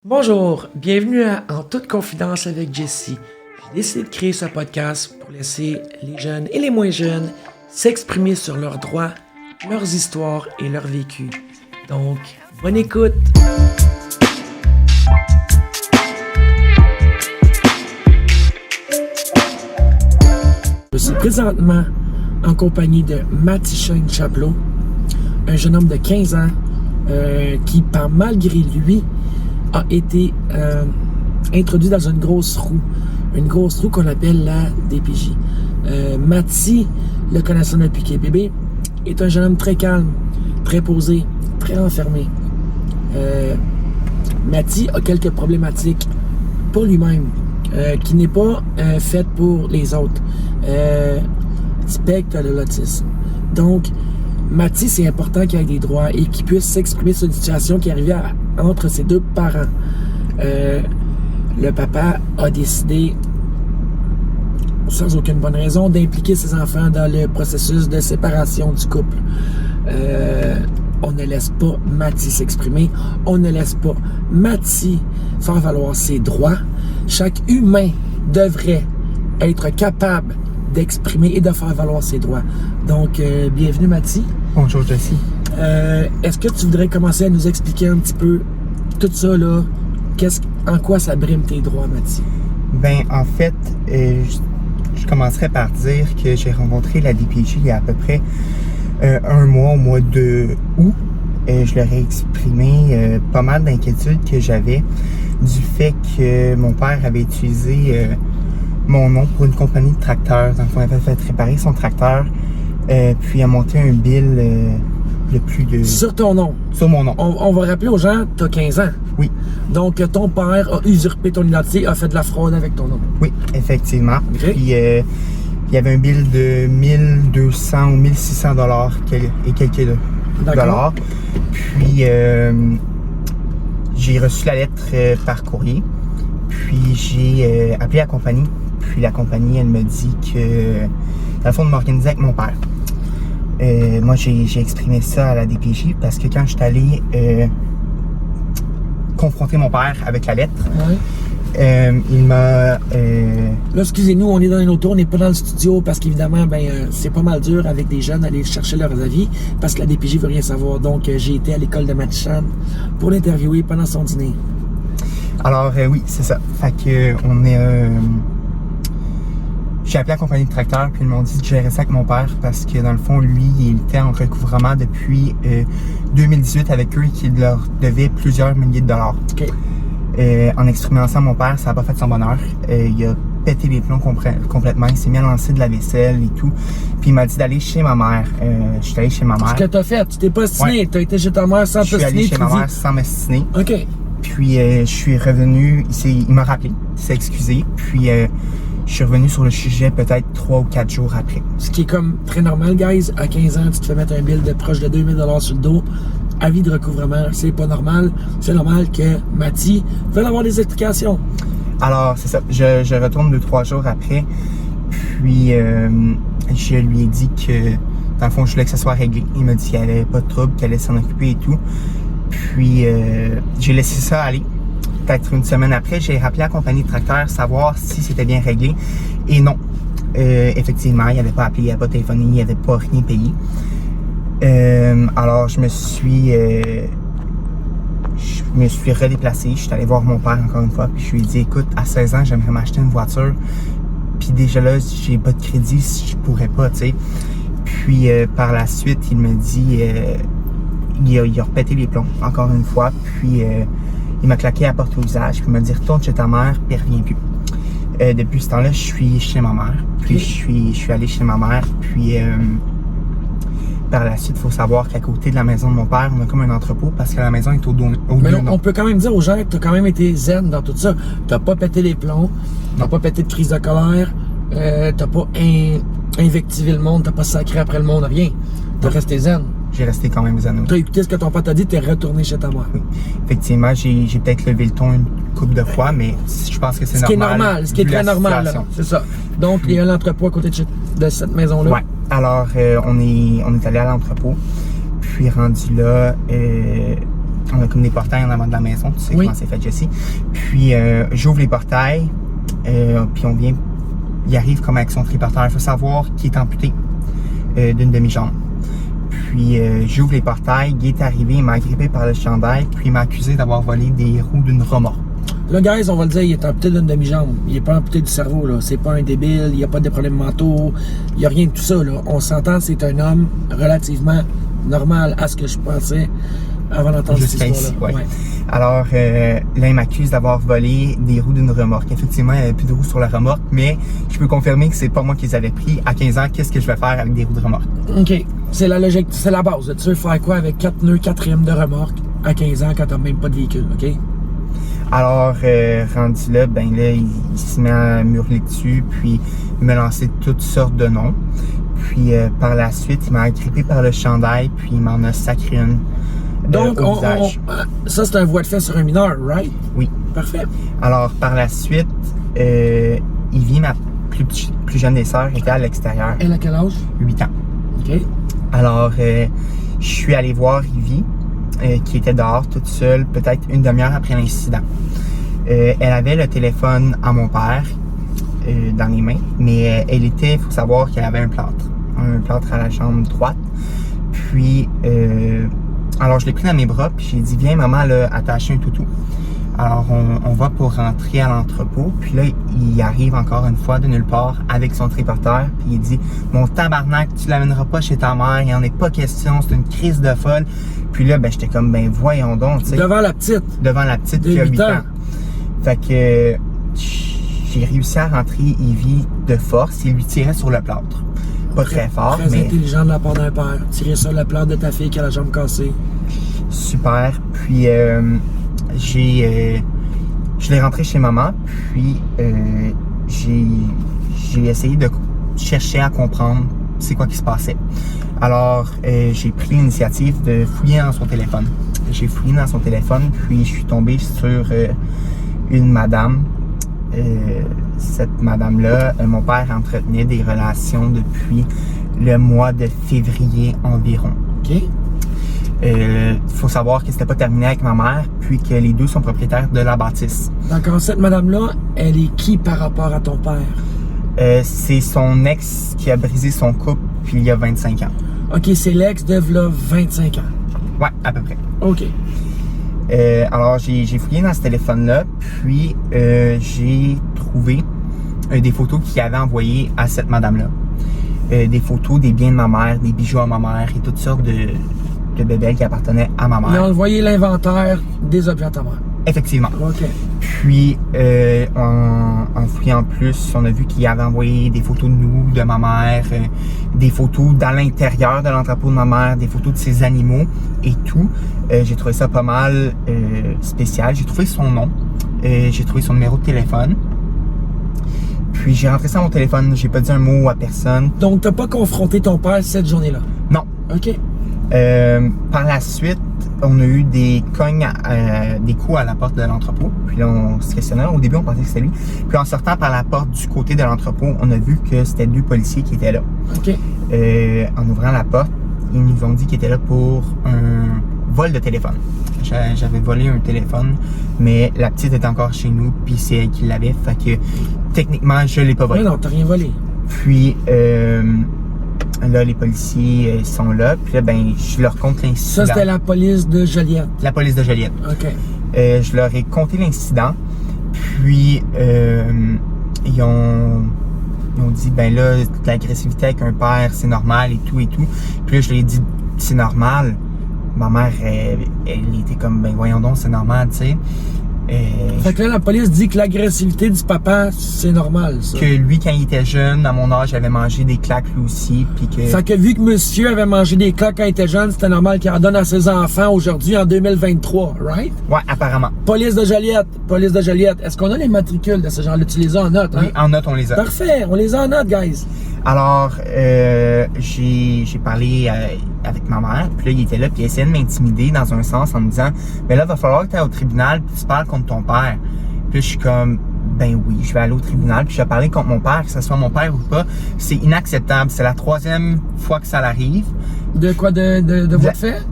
Bonjour, bienvenue à En toute confidence avec Jessie. J'ai décidé de créer ce podcast pour laisser les jeunes et les moins jeunes s'exprimer sur leurs droits, leurs histoires et leur vécu. Donc, bonne écoute! Je suis présentement en compagnie de Mathieu Chapelot, un jeune homme de 15 ans qui, malgré lui, a été introduit dans une grosse roue qu'on appelle la DPJ. Mathieu, le connaissant depuis qu'il est bébé, est un jeune homme très calme, très posé, très renfermé. Mathieu a quelques problématiques pour lui-même, qui n'est pas faite pour les autres. Spectre de l'autisme. Donc, Mathieu, c'est important qu'il ait des droits et qu'il puisse s'exprimer sur une situation qui est arrivée entre ses deux parents. Le papa a décidé, sans aucune bonne raison, d'impliquer ses enfants dans le processus de séparation du couple. On ne laisse pas Mathieu s'exprimer. On ne laisse pas Mathieu faire valoir ses droits. Chaque humain devrait être capable d'exprimer et de faire valoir ses droits. Donc, bienvenue Mathieu. Bonjour Jessie. Est-ce que tu voudrais commencer à nous expliquer un petit peu tout ça, là? En quoi ça brime tes droits, Mathieu? Ben, en fait, je commencerai par dire que j'ai rencontré la DPJ il y a à peu près un mois, au mois de août. Je leur ai exprimé pas mal d'inquiétudes que j'avais du fait que mon père avait utilisé mon nom pour une compagnie de tracteurs. Donc, on avait fait réparer son tracteur, puis a monté un bill de plus de... Sur ton nom? Sur mon nom. On va rappeler aux gens, tu as 15 ans. Oui. Donc, ton père a usurpé ton identité, a fait de la fraude avec ton nom. Oui, effectivement. Okay. Puis, il y avait un bill de 1200 ou 1600 dollars et quelques dollars. Puis, j'ai reçu la lettre par courrier. Puis, j'ai appelé la compagnie. Puis, la compagnie, elle me dit que, dans le fond, de m'organiser avec mon père. Moi, j'ai exprimé ça à la DPJ parce que quand je suis allé confronter mon père avec la lettre, il m'a... Là, excusez-nous, on est dans une auto, on n'est pas dans le studio parce qu'évidemment, c'est pas mal dur avec des jeunes d'aller chercher leurs avis parce que la DPJ veut rien savoir. Donc, j'ai été à l'école de Mathieu pour l'interviewer pendant son dîner. Alors, oui, c'est ça. Fait que, on est... J'ai appelé la compagnie de tracteurs, puis ils m'ont dit de gérer ça avec mon père parce que, dans le fond, lui, il était en recouvrement depuis 2018 avec eux et qu'il leur devait plusieurs milliers de dollars. Okay. En exprimant ça à mon père, ça n'a pas fait son bonheur. Il a pété les plombs complètement. Il s'est mis à lancer de la vaisselle et tout. Puis il m'a dit d'aller chez ma mère. Je suis allé chez ma mère. Ce que t'as fait, tu t'es pas stiné. Ouais. T'as été chez ta mère sans te stiner. Je suis allé chez ma mère sans me stiner. OK. Puis je suis revenu. Il m'a rappelé. Il s'est excusé. Puis... je suis revenu sur le sujet peut-être 3 ou 4 jours après. Ce qui est comme très normal, guys. À 15 ans, tu te fais mettre un bill de proche de 2000 $ sur le dos. Avis de recouvrement, c'est pas normal. C'est normal que Mathieu veuille avoir des explications. Alors, c'est ça. Je retourne 2-3 jours après. Puis, je lui ai dit que, dans le fond, je voulais que ça soit réglé. Il m'a dit qu'il n'y avait pas de trouble, qu'il allait s'en occuper et tout. Puis, j'ai laissé ça aller. Peut-être une semaine après, j'ai rappelé la compagnie de tracteurs savoir si c'était bien réglé. Et non. Effectivement, il n'avait pas appelé, il n'avait pas téléphoné, il n'avait pas rien payé. Alors, je me suis redéplacé. Je suis allé voir mon père encore une fois. Puis je lui ai dit, écoute, à 16 ans, j'aimerais m'acheter une voiture. Puis déjà là, j'ai pas de crédit, je pourrais pas, tu sais. Puis par la suite, il me dit, il a repété les plombs encore une fois. Puis... il m'a claqué la porte au visage, puis il m'a dit retourne chez ta mère, puis reviens plus. Depuis ce temps-là, je suis chez ma mère. Puis je suis allé chez ma mère, puis par la suite, il faut savoir qu'à côté de la maison de mon père, on a comme un entrepôt parce que la maison est au dos. Mais on peut quand même dire aux gens que tu as quand même été zen dans tout ça. Tu n'as pas pété les plombs, tu n'as pas pété de crise de colère, tu n'as pas invectivé le monde, tu n'as pas sacré après le monde, rien. Tu as resté zen. J'ai resté quand même zen. Tu as écouté ce que ton père t'a dit, tu es retourné chez ta mère. Oui. Effectivement, j'ai peut-être levé le ton une couple de fois, mais je pense que c'est normal. Ce qui est normal, ce qui est très normal, c'est ça. Donc, il y a l'entrepôt à côté de cette maison-là. Ouais. Alors, on est allé à l'entrepôt. Puis rendu là, On a comme des portails en avant de la maison, tu sais comment c'est fait, Jessie. Puis j'ouvre les portails, puis il arrive comme avec son triporteur. Il faut savoir qu'il est amputé d'une demi-jambe. Puis j'ouvre les portails, Guy est arrivé, il m'a agrippé par le chandail, puis il m'a accusé d'avoir volé des roues d'une remorque. Là, guys, on va le dire, il est amputé d'une demi-jambe. Il n'est pas amputé du cerveau, là. C'est pas un débile, il n'y a pas de problèmes mentaux, il n'y a rien de tout ça, là. On s'entend, c'est un homme relativement normal à ce que je pensais avant d'entendre cette histoire-là. Ouais. Alors, là, il m'accuse d'avoir volé des roues d'une remorque. Effectivement, il n'y avait plus de roues sur la remorque, mais je peux confirmer que c'est pas moi qui les avais pris. À 15 ans, qu'est-ce que je vais faire avec des roues de remorque? OK. C'est la logique, c'est la base. Tu veux faire quoi avec 4 nœuds, 4e de remorque à 15 ans quand t'as même pas de véhicule, OK? Alors, rendu là, ben là, il se met à m'hurler dessus, puis me lancer toutes sortes de noms. Puis par la suite, il m'a agrippé par le chandail, puis il m'en a sacré une. Donc, ça, c'est un voie de fait sur un mineur, right? Oui. Parfait. Alors, par la suite, Ivy, ma plus jeune des sœurs, était à l'extérieur. Elle a quel âge? 8 ans. OK. Alors, je suis allé voir Ivy, qui était dehors toute seule, peut-être une demi-heure après l'incident. Elle avait le téléphone à mon père dans les mains, mais il faut savoir qu'elle avait un plâtre à la jambe droite. Puis, alors je l'ai pris dans mes bras, puis j'ai dit, viens maman, là, attacher un toutou. Alors on va pour rentrer à l'entrepôt, puis là il arrive encore une fois de nulle part avec son triporteur, puis il dit, mon tabarnak, tu l'amèneras pas chez ta mère, il n'y en est pas question, c'est une crise de folle. Puis là, ben j'étais comme, ben voyons donc, tu sais. Devant la petite. Devant la petite qui a 8 ans. Fait que j'ai réussi à rentrer Ivy de force, il lui tirait sur le plâtre. Pas très fort, très mais intelligent de la part d'un père. Tirer sur le plâtre de ta fille qui a la jambe cassée. Super. Puis je l'ai rentré chez maman, puis j'ai essayé de chercher à comprendre c'est quoi qui se passait. Alors j'ai pris l'initiative de fouiller dans son téléphone. J'ai fouillé dans son téléphone, puis je suis tombé sur une madame. Cette madame-là, mon père entretenait des relations depuis le mois de février environ. OK. Faut savoir que c'était pas terminé avec ma mère, puis que les deux sont propriétaires de la bâtisse. D'accord, cette madame-là, elle est qui par rapport à ton père? C'est son ex qui a brisé son couple, puis il y a 25 ans. OK, c'est l'ex de là 25 ans. Ouais, à peu près. OK. Alors, j'ai fouillé dans ce téléphone-là, puis j'ai trouvé des photos qu'il avait envoyées à cette madame-là. Des photos des biens de ma mère, des bijoux à ma mère et toutes sortes de bébés qui appartenaient à ma mère. Il a envoyé l'inventaire des objets à ta mère. Effectivement. OK. Puis, en fouillant plus, on a vu qu'il avait envoyé des photos de nous, de ma mère, des photos dans l'intérieur de l'entrepôt de ma mère, des photos de ses animaux et tout. J'ai trouvé ça pas mal spécial. J'ai trouvé son nom, j'ai trouvé son numéro de téléphone. Puis j'ai rentré ça à mon téléphone, j'ai pas dit un mot à personne. Donc, t'as pas confronté ton père cette journée-là? Non. OK. Par la suite, on a eu des coups à la porte de l'entrepôt. Puis là, on se questionnait. Au début, on pensait que c'était lui. Puis en sortant par la porte du côté de l'entrepôt, on a vu que c'était 2 policiers qui étaient là. OK. En ouvrant la porte, ils nous ont dit qu'ils étaient là pour un vol de téléphone. J'avais volé un téléphone, mais la petite était encore chez nous, puis c'est elle qui l'avait. Fait que techniquement, je l'ai pas volé. Non, t'as rien volé. Puis là, les policiers sont là. Puis là, ben, je leur compte l'incident. Ça, c'était la police de Joliette. La police de Joliette. OK. Je leur ai compté l'incident. Puis, ils ont dit, ben là, l'agressivité avec un père, c'est normal et tout et tout. Puis là, je leur ai dit, c'est normal. Ma mère, elle était comme, ben voyons donc, c'est normal, tu sais. Fait que là, la police dit que l'agressivité du papa, c'est normal, ça. Que lui, quand il était jeune, à mon âge, avait mangé des claques lui aussi, puis que... Fait que vu que monsieur avait mangé des claques quand il était jeune, c'était normal qu'il en donne à ses enfants aujourd'hui, en 2023, right? Ouais, apparemment. Police de Joliette. Est-ce qu'on a les matricules de ce genre-là? Tu les as en note, hein? Oui, en note, on les a. Parfait, on les a en note, guys. Alors, j'ai parlé avec ma mère, puis là, il était là, puis il essayait de m'intimider dans un sens en me disant, ben là, il va falloir que tu ailles au tribunal, puis tu parles contre ton père. Puis là, je suis comme, ben oui, je vais aller au tribunal, puis je vais parler contre mon père, que ce soit mon père ou pas. C'est inacceptable. C'est la 3e fois que ça l'arrive. De quoi? De votre fait?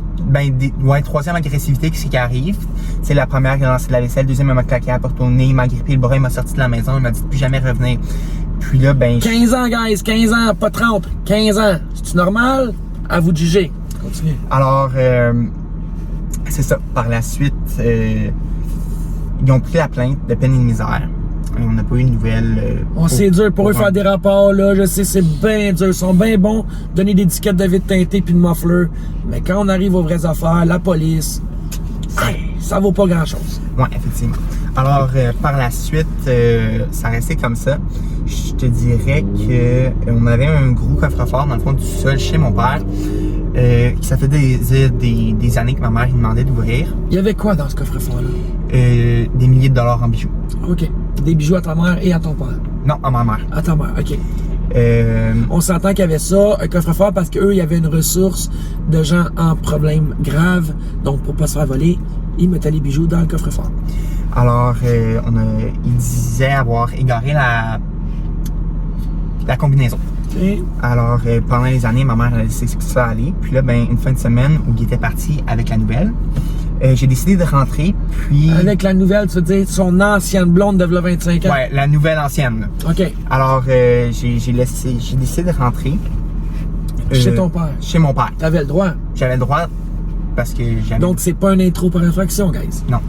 troisième agressivité qui arrive. C'est la première, il a lancé de la vaisselle. Deuxième, il m'a claqué à la porte au nez, il m'a grippé le bras, il m'a sorti de la maison, il m'a dit de plus jamais revenir. Puis là, 15 ans, guys, 15 ans, pas 30, 15 ans. C'est-tu normal? À vous de juger. Continue. Alors, c'est ça. Par la suite, ils ont pris la plainte de peine et de misère. On n'a pas eu de nouvelles. C'est dur pour eux faire des rapports, là. Je sais, c'est bien dur. Ils sont bien bons. Donner des disquettes de vitre teintée puis de muffler. Mais quand on arrive aux vraies affaires, la police, ça vaut pas grand-chose. Oui, effectivement. Alors, par la suite, ça restait comme ça. Je te dirais que on avait un gros coffre-fort dans le fond du sol chez mon père. Ça fait des années que ma mère il demandait d'ouvrir. Il y avait quoi dans ce coffre-fort-là? Des milliers de dollars en bijoux. OK. Des bijoux à ta mère et à ton père? Non, à ma mère. À ta mère, OK. On s'entend qu'il y avait ça, un coffre-fort, parce qu'eux, il y avait une ressource de gens en problème grave. Donc, pour pas se faire voler, ils mettaient les bijoux dans le coffre-fort. Alors, il disait avoir égaré la combinaison. Okay. Alors, pendant les années, ma mère a laissé ça aller. Puis là, une fin de semaine où il était parti avec la nouvelle, j'ai décidé de rentrer, puis... Avec la nouvelle, tu veux dire son ancienne blonde de 25 ans? Ouais, la nouvelle ancienne. OK. Alors, j'ai décidé de rentrer. Chez ton père? Chez mon père. T'avais le droit? J'avais le droit parce que j'avais... Donc, c'est pas une intro par infraction, guys? Non.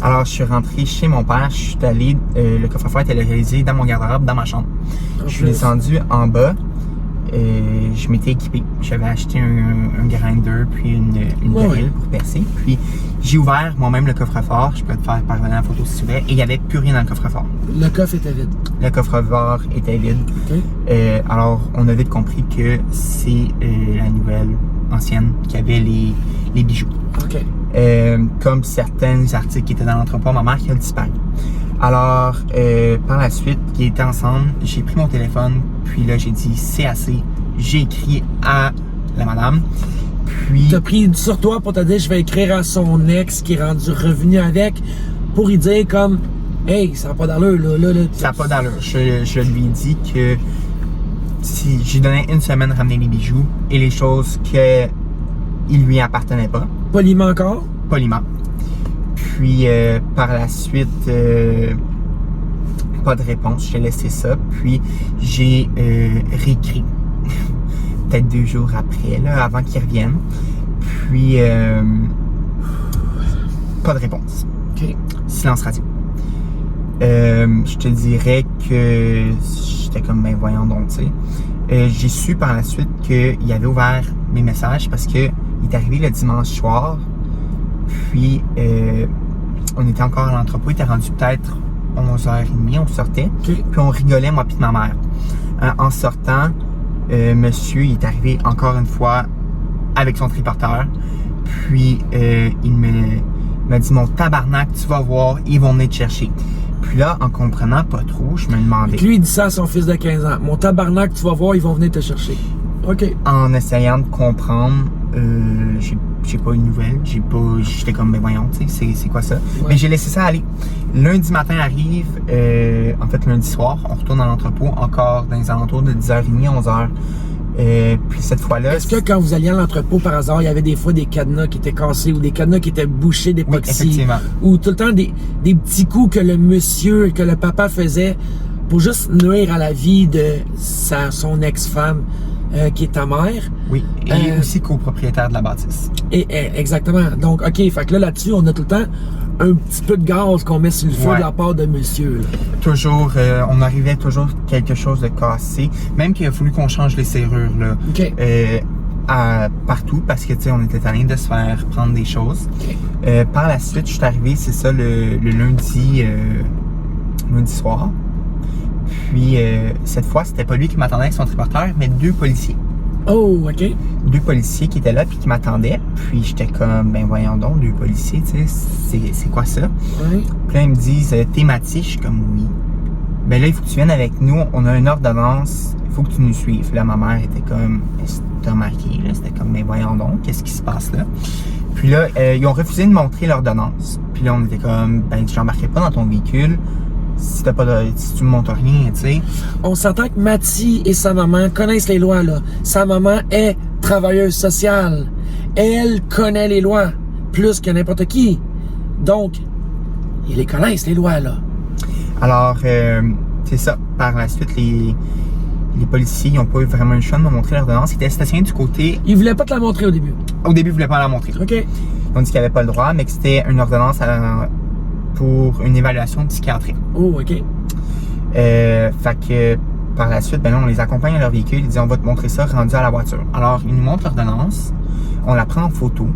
Alors, je suis rentré chez mon père, je suis allé... le coffre-fort était localisé dans mon garde-robe, dans ma chambre. Je suis descendu en bas. Je m'étais équipé. J'avais acheté un grinder puis une drill pour percer. Puis j'ai ouvert moi-même le coffre-fort. Je peux te faire parvenir la photo si tu veux. Et il n'y avait plus rien dans le coffre-fort. Le coffre était vide. Le coffre-fort était vide. Okay. Alors, on a vite compris que c'est la nouvelle ancienne qui avait les bijoux. OK. Comme certains articles qui étaient dans l'entrepôt, ma mère qui a disparu. Alors, par la suite, qui étaient ensemble, j'ai pris mon téléphone, puis là, j'ai dit, c'est assez. J'ai écrit à la madame, puis... T'as pris sur toi pour te dire, je vais écrire à son ex qui est revenu avec, pour lui dire comme, hey, ça n'a pas d'allure, là. Ça n'a pas d'allure. Je lui ai dit que si j'ai donné une semaine à ramener les bijoux et les choses il lui appartenaient pas. Poliment encore? Poliment. Puis, par la suite, pas de réponse. J'ai laissé ça. Puis, j'ai réécrit. Peut-être 2 jours après, là, avant qu'il revienne. Puis, pas de réponse. OK. Silence radio. Je te dirais que j'étais comme, voyons donc, tu sais. J'ai su par la suite qu'il avait ouvert mes messages parce que il est arrivé le dimanche soir. Puis, on était encore à l'entrepôt. Il était rendu peut-être 11h30, on sortait. Okay. Puis, on rigolait, moi puis ma mère. En sortant, monsieur, il est arrivé encore une fois avec son triporteur. Puis, il m'a dit, mon tabarnak, tu vas voir, ils vont venir te chercher. Puis là, en comprenant pas trop, je me demandais... Lui, il dit ça à son fils de 15 ans. Mon tabarnak, tu vas voir, ils vont venir te chercher. OK. En essayant de comprendre, j'ai pas eu de nouvelles. J'étais comme, voyons, tu sais, c'est quoi ça? Ouais. Mais j'ai laissé ça aller. Lundi matin arrive, en fait, lundi soir, on retourne dans l'entrepôt, encore dans les alentours de 10h30, 11h. Puis cette fois-là... Est-ce que quand vous alliez à l'entrepôt, par hasard, il y avait des fois des cadenas qui étaient cassés ou des cadenas qui étaient bouchés d'époxy? Oui, effectivement. Ou tout le temps des petits coups que le papa faisait pour juste nuire à la vie de son ex-femme qui est ta mère. Oui, et aussi copropriétaire de la bâtisse. Exactement. Donc, OK, fait que là-dessus, on a tout le temps un petit peu de gaz qu'on met sur le feu de la part de monsieur. Là. Toujours, on arrivait toujours quelque chose de cassé. Même qu'il a fallu qu'on change les serrures, là. OK. Partout, parce que, tu sais, on était allé de se faire prendre des choses. Okay. Par la suite, je suis arrivé, c'est ça, le lundi soir. Puis, cette fois, c'était pas lui qui m'attendait avec son triporteur, mais 2 policiers. Oh, OK. 2 policiers qui étaient là puis qui m'attendaient. Puis j'étais comme, voyons donc, 2 policiers, tu sais, c'est quoi ça? Oui. Puis là, ils me disent, t'es Mathis? Je suis comme, oui. Là, il faut que tu viennes avec nous. On a une ordonnance. Il faut que tu nous suives. Là, ma mère était comme, t'as remarqué, là? C'était comme, voyons donc, qu'est-ce qui se passe là? Puis là, ils ont refusé de montrer l'ordonnance. Puis là, on était comme, j'embarquerai pas dans ton véhicule. Si tu me montres rien, tu sais. On s'entend que Mathis et sa maman connaissent les lois, là. Sa maman est travailleuse sociale. Elle connaît les lois plus que n'importe qui. Donc, ils les connaissent, les lois, là. Alors, c'est ça. Par la suite, les policiers n'ont pas eu vraiment le choix de me montrer l'ordonnance. Ils étaient stationnés du côté... Ils voulaient pas te la montrer au début. Au début, ils ne voulaient pas la montrer. OK. Ils ont dit qu'ils n'avaient pas le droit, mais que c'était une ordonnance pour une évaluation psychiatrique. Oh, OK. Fait que par la suite, ben là, on les accompagne à leur véhicule. Ils disent on va te montrer ça rendu à la voiture. Alors, ils nous montrent l'ordonnance. On la prend en photo.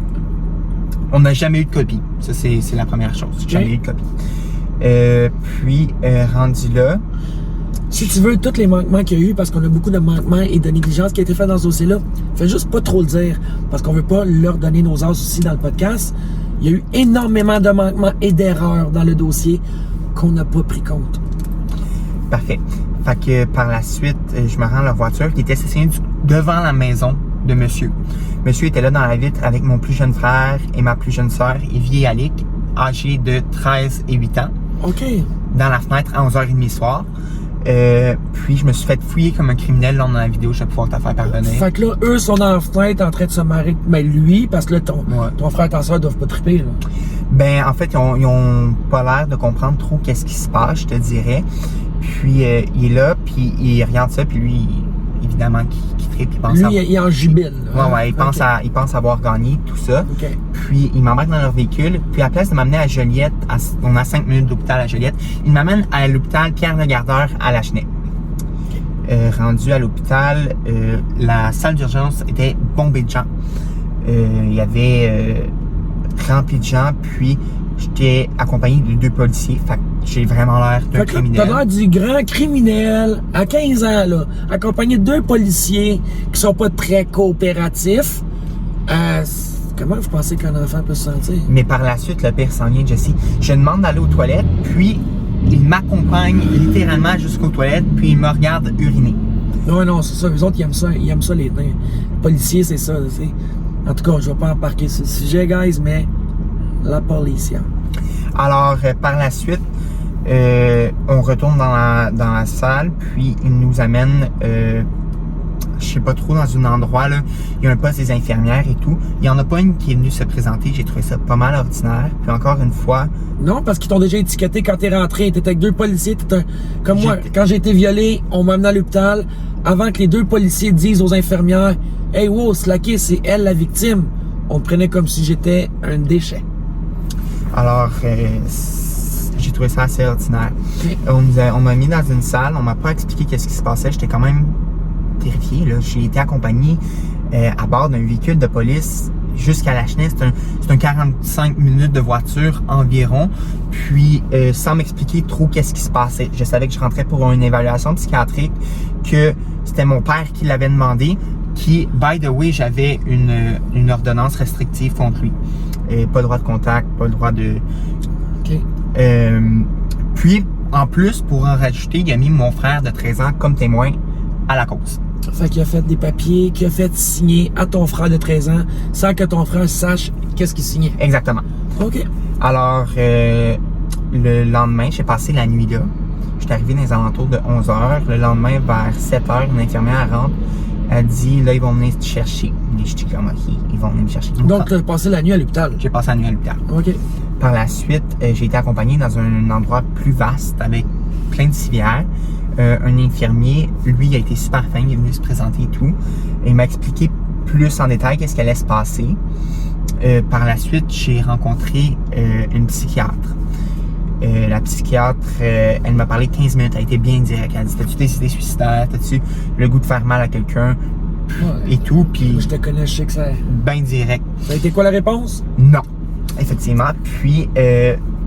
On n'a jamais eu de copie. Ça, c'est la première chose. Okay. Jamais eu de copie. Puis, rendu là... Si tu veux, tous les manquements qu'il y a eu, parce qu'on a beaucoup de manquements et de négligence qui a été fait dans ce dossier-là, fais juste pas trop le dire, parce qu'on veut pas leur donner nos as aussi dans le podcast. Il y a eu énormément de manquements et d'erreurs dans le dossier qu'on n'a pas pris compte. Parfait. Fait que par la suite, je me rends à leur voiture qui était stationnée devant la maison de monsieur. Monsieur était là dans la vitre avec mon plus jeune frère et ma plus jeune sœur, Evie et Alec, âgés de 13 et 8 ans. OK. Dans la fenêtre à 11h30 le soir. Puis je me suis fait fouiller comme un criminel dans la vidéo, je vais pouvoir te faire parvenir. Fait que là, eux sont dans la fenêtre en train de se marrer. Mais lui, parce que là, ton frère et ta soeur doivent pas triper, là. Ben, en fait, ils ont pas l'air de comprendre trop qu'est-ce qui se passe, je te dirais. Puis il est là, puis il regarde ça, puis lui, évidemment, qui tripe, il pense lui, il en jubile. Ouais, il pense avoir gagné, tout ça. Okay. Puis il m'embarque dans leur véhicule, puis à la place de m'amener à Joliette, on a 5 minutes d'hôpital à Joliette, il m'amène à l'hôpital Pierre-Legardeur à Lachenay. Rendu à l'hôpital, la salle d'urgence était bombée de gens. Il y avait rempli de gens, puis j'étais accompagné de 2 policiers. Fait que j'ai vraiment l'air d'un criminel. T'as l'air du grand criminel à 15 ans, là, accompagné de 2 policiers qui sont pas très coopératifs. Comment vous pensez qu'un enfant peut se sentir? Mais par la suite, le pire s'en vient, Jesse. Je demande d'aller aux toilettes, puis il m'accompagne littéralement jusqu'aux toilettes, puis il me regarde uriner. Non, c'est ça. Les autres, ils aiment ça, les policiers, c'est ça. T'sais. En tout cas, je vais pas embarquer sur le sujet, guys, mais la police. Alors, par la suite, on retourne dans la salle, puis il nous amène, je sais pas trop, dans un endroit, là, il y a un poste des infirmières et tout. Il y en a pas une qui est venue se présenter, j'ai trouvé ça pas mal ordinaire. Puis encore une fois... Non, parce qu'ils t'ont déjà étiqueté quand t'es rentré. T'étais avec 2 policiers, comme moi, quand j'ai été violé, on m'a amené à l'hôpital, avant que les 2 policiers disent aux infirmières « Hey, wow, slacké, c'est elle la victime », on me prenait comme si j'étais un déchet. Alors, j'ai trouvé ça assez ordinaire. Okay. On m'a mis dans une salle, on m'a pas expliqué qu'est-ce qui se passait. J'étais quand même terrifié, là. J'ai été accompagné à bord d'un véhicule de police jusqu'à Lachenay. C'est un 45 minutes de voiture environ. Puis, sans m'expliquer trop qu'est-ce qui se passait. Je savais que je rentrais pour une évaluation psychiatrique, que c'était mon père qui l'avait demandé, qui, by the way, j'avais une ordonnance restrictive contre lui. Pas le droit de contact, pas le droit de... OK. Puis, en plus, pour en rajouter, il a mis mon frère de 13 ans comme témoin à la cause. Fait qu'il a fait des papiers, qu'il a fait signer à ton frère de 13 ans sans que ton frère sache qu'est-ce qu'il signait. Exactement. OK. Alors, le lendemain, j'ai passé la nuit là. J'étais arrivé dans les alentours de 11h. Le lendemain, vers 7h, une infirmière rentre. Elle dit, là, ils vont venir te chercher. Et je dis comme, OK, ils vont venir me chercher. Donc, tu as passé la nuit à l'hôpital? J'ai passé la nuit à l'hôpital. OK. Par la suite, j'ai été accompagné dans un endroit plus vaste avec plein de civières. Un infirmier, lui, il a été super fin, il est venu se présenter et tout. Et il m'a expliqué plus en détail qu'est-ce qui allait se passer. Par la suite, j'ai rencontré une psychiatre. La psychiatre, elle m'a parlé 15 minutes, elle a été bien directe. Elle a dit, t'as-tu des idées suicidaires? T'as-tu le goût de faire mal à quelqu'un? Ouais. Et tout, puis... Je te connais, je sais que ça... Ben direct. Ça a été quoi la réponse? Non, effectivement. Puis,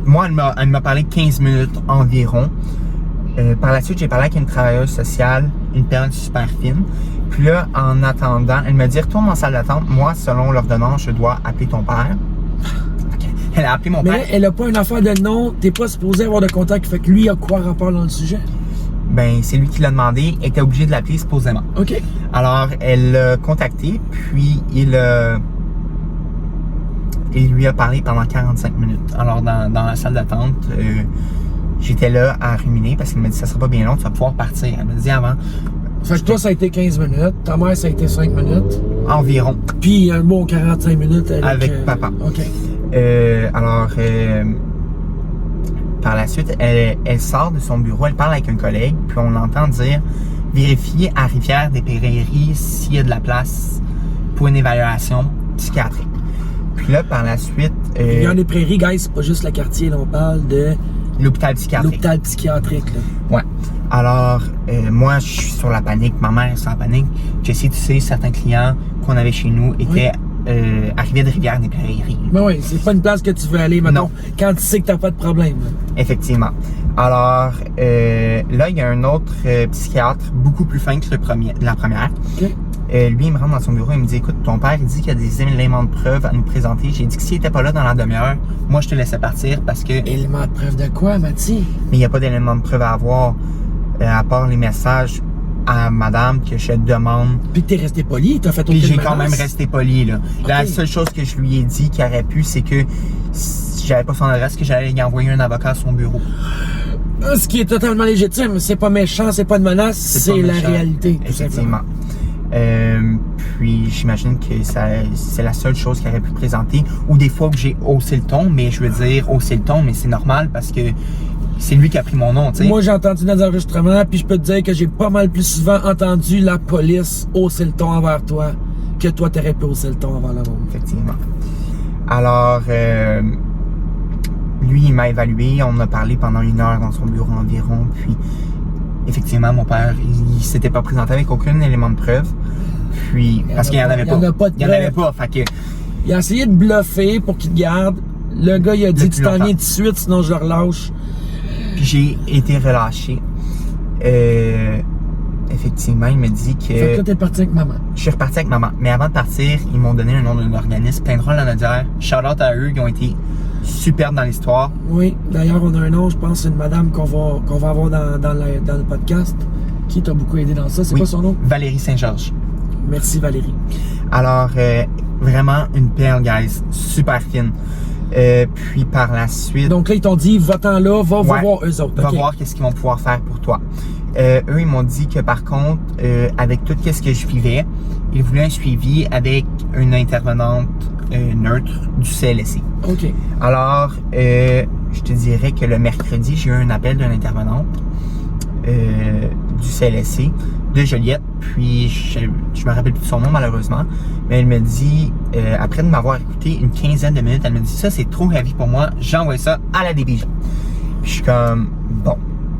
moi, elle m'a parlé 15 minutes environ. Par la suite, j'ai parlé avec une travailleuse sociale, une personne super fine. Puis là, en attendant, elle me dit, retourne en salle d'attente. Moi, selon l'ordonnance, je dois appeler ton père. Okay. Elle a appelé mon père. Mais elle a pas une affaire de nom, t'es pas supposé avoir de contact. Fait que lui, il a quoi rapport dans le sujet? Ben, c'est lui qui l'a demandé. Elle était obligée de l'appeler supposément. OK. Alors, elle l'a contacté, puis il lui a parlé pendant 45 minutes. Alors, dans la salle d'attente, j'étais là à ruminer parce qu'il m'a dit, ça sera pas bien long, tu vas pouvoir partir. Elle m'a dit avant, Fait que toi, ça a été 15 minutes. Ta mère, ça a été 5 minutes. Environ. Puis un bon 45 minutes Avec papa. OK. Alors, par la suite, elle sort de son bureau, elle parle avec un collègue, puis on l'entend dire « Vérifiez à Rivière-des-Prairies s'il y a de la place pour une évaluation psychiatrique. » Puis là, par la suite... Rivière-des-Prairies, guys, c'est pas juste le quartier, là, on parle de... L'hôpital psychiatrique. L'hôpital psychiatrique, là. Ouais. Alors, moi, je suis sur la panique. Ma mère est sur la panique. Jessie, tu sais, certains clients qu'on avait chez nous étaient arrivés de Rivière-des-Prairies. Ben oui, c'est pas une place que tu veux aller maintenant quand tu sais que t'as pas de problème. Là. Effectivement. Alors, là, il y a un autre psychiatre beaucoup plus fin que la première. OK. Lui, il me rentre dans son bureau et me dit « Écoute, ton père, il dit qu'il y a des éléments de preuve à nous présenter. » J'ai dit que s'il n'était pas là dans la demi-heure, moi, je te laissais partir parce que... Éléments de preuve de quoi, Mathieu? Mais il n'y a pas d'éléments de preuve à avoir, à part les messages à madame que je demande. Puis que t'es resté poli, t'as fait aucune Puis j'ai menace. quand même resté poli, là. Okay. La seule chose que je lui ai dit qui aurait pu, c'est que si j'avais pas son adresse, que j'allais lui envoyer un avocat à son bureau. Ce qui est totalement légitime. C'est pas méchant, c'est pas une menace, c'est la réalité. Effectivement. Puis j'imagine que c'est la seule chose qu'il aurait pu présenter. Ou des fois que j'ai haussé le ton, mais je veux dire haussé le ton, mais c'est normal parce que c'est lui qui a pris mon nom, tu sais. Moi, j'ai entendu dans les enregistrements, puis je peux te dire que j'ai pas mal plus souvent entendu la police hausser le ton envers toi que toi, t'aurais pu hausser le ton envers le monde. Effectivement. Alors, lui, il m'a évalué. On a parlé pendant 1 heure dans son bureau environ. Puis, effectivement, mon père, il s'était pas présenté avec aucun élément de preuve. Puis, parce qu'il n'y en avait pas. Il n'y en a pas de Il n'y en avait pas. Fait que, il a essayé de bluffer pour qu'il te garde. Le gars, il a dit, tu t'en viens tout de suite, sinon je le relâche. Puis j'ai été relâché. Effectivement, il me dit que... Fait que là, t'es parti avec maman. Je suis reparti avec maman. Mais avant de partir, ils m'ont donné le nom d'un organisme, plein de rôles en Audière. Shout-out à eux, ils ont été superbes dans l'histoire. Oui, d'ailleurs, on a un nom, je pense, c'est une madame qu'on va avoir dans le podcast, qui t'a beaucoup aidé dans ça. C'est quoi son nom? Valérie Saint-Georges. Merci, Valérie. Alors, vraiment une perle, guys. Super fine. Puis par la suite... Donc là, ils t'ont dit, va-t'en là, va voir eux autres. Va voir qu'est-ce qu'ils vont pouvoir faire pour toi. Eux, ils m'ont dit que par contre, avec tout ce que je vivais, ils voulaient un suivi avec une intervenante neutre du CLSC. OK. Alors, je te dirais que le mercredi, j'ai eu un appel d'une intervenante du CLSC de Joliette, puis je me rappelle plus de son nom malheureusement, mais elle me dit, après de m'avoir écouté une quinzaine de minutes, elle me dit ça c'est trop heavy pour moi, j'envoie ça à la DPJ. Puis je suis comme, bon,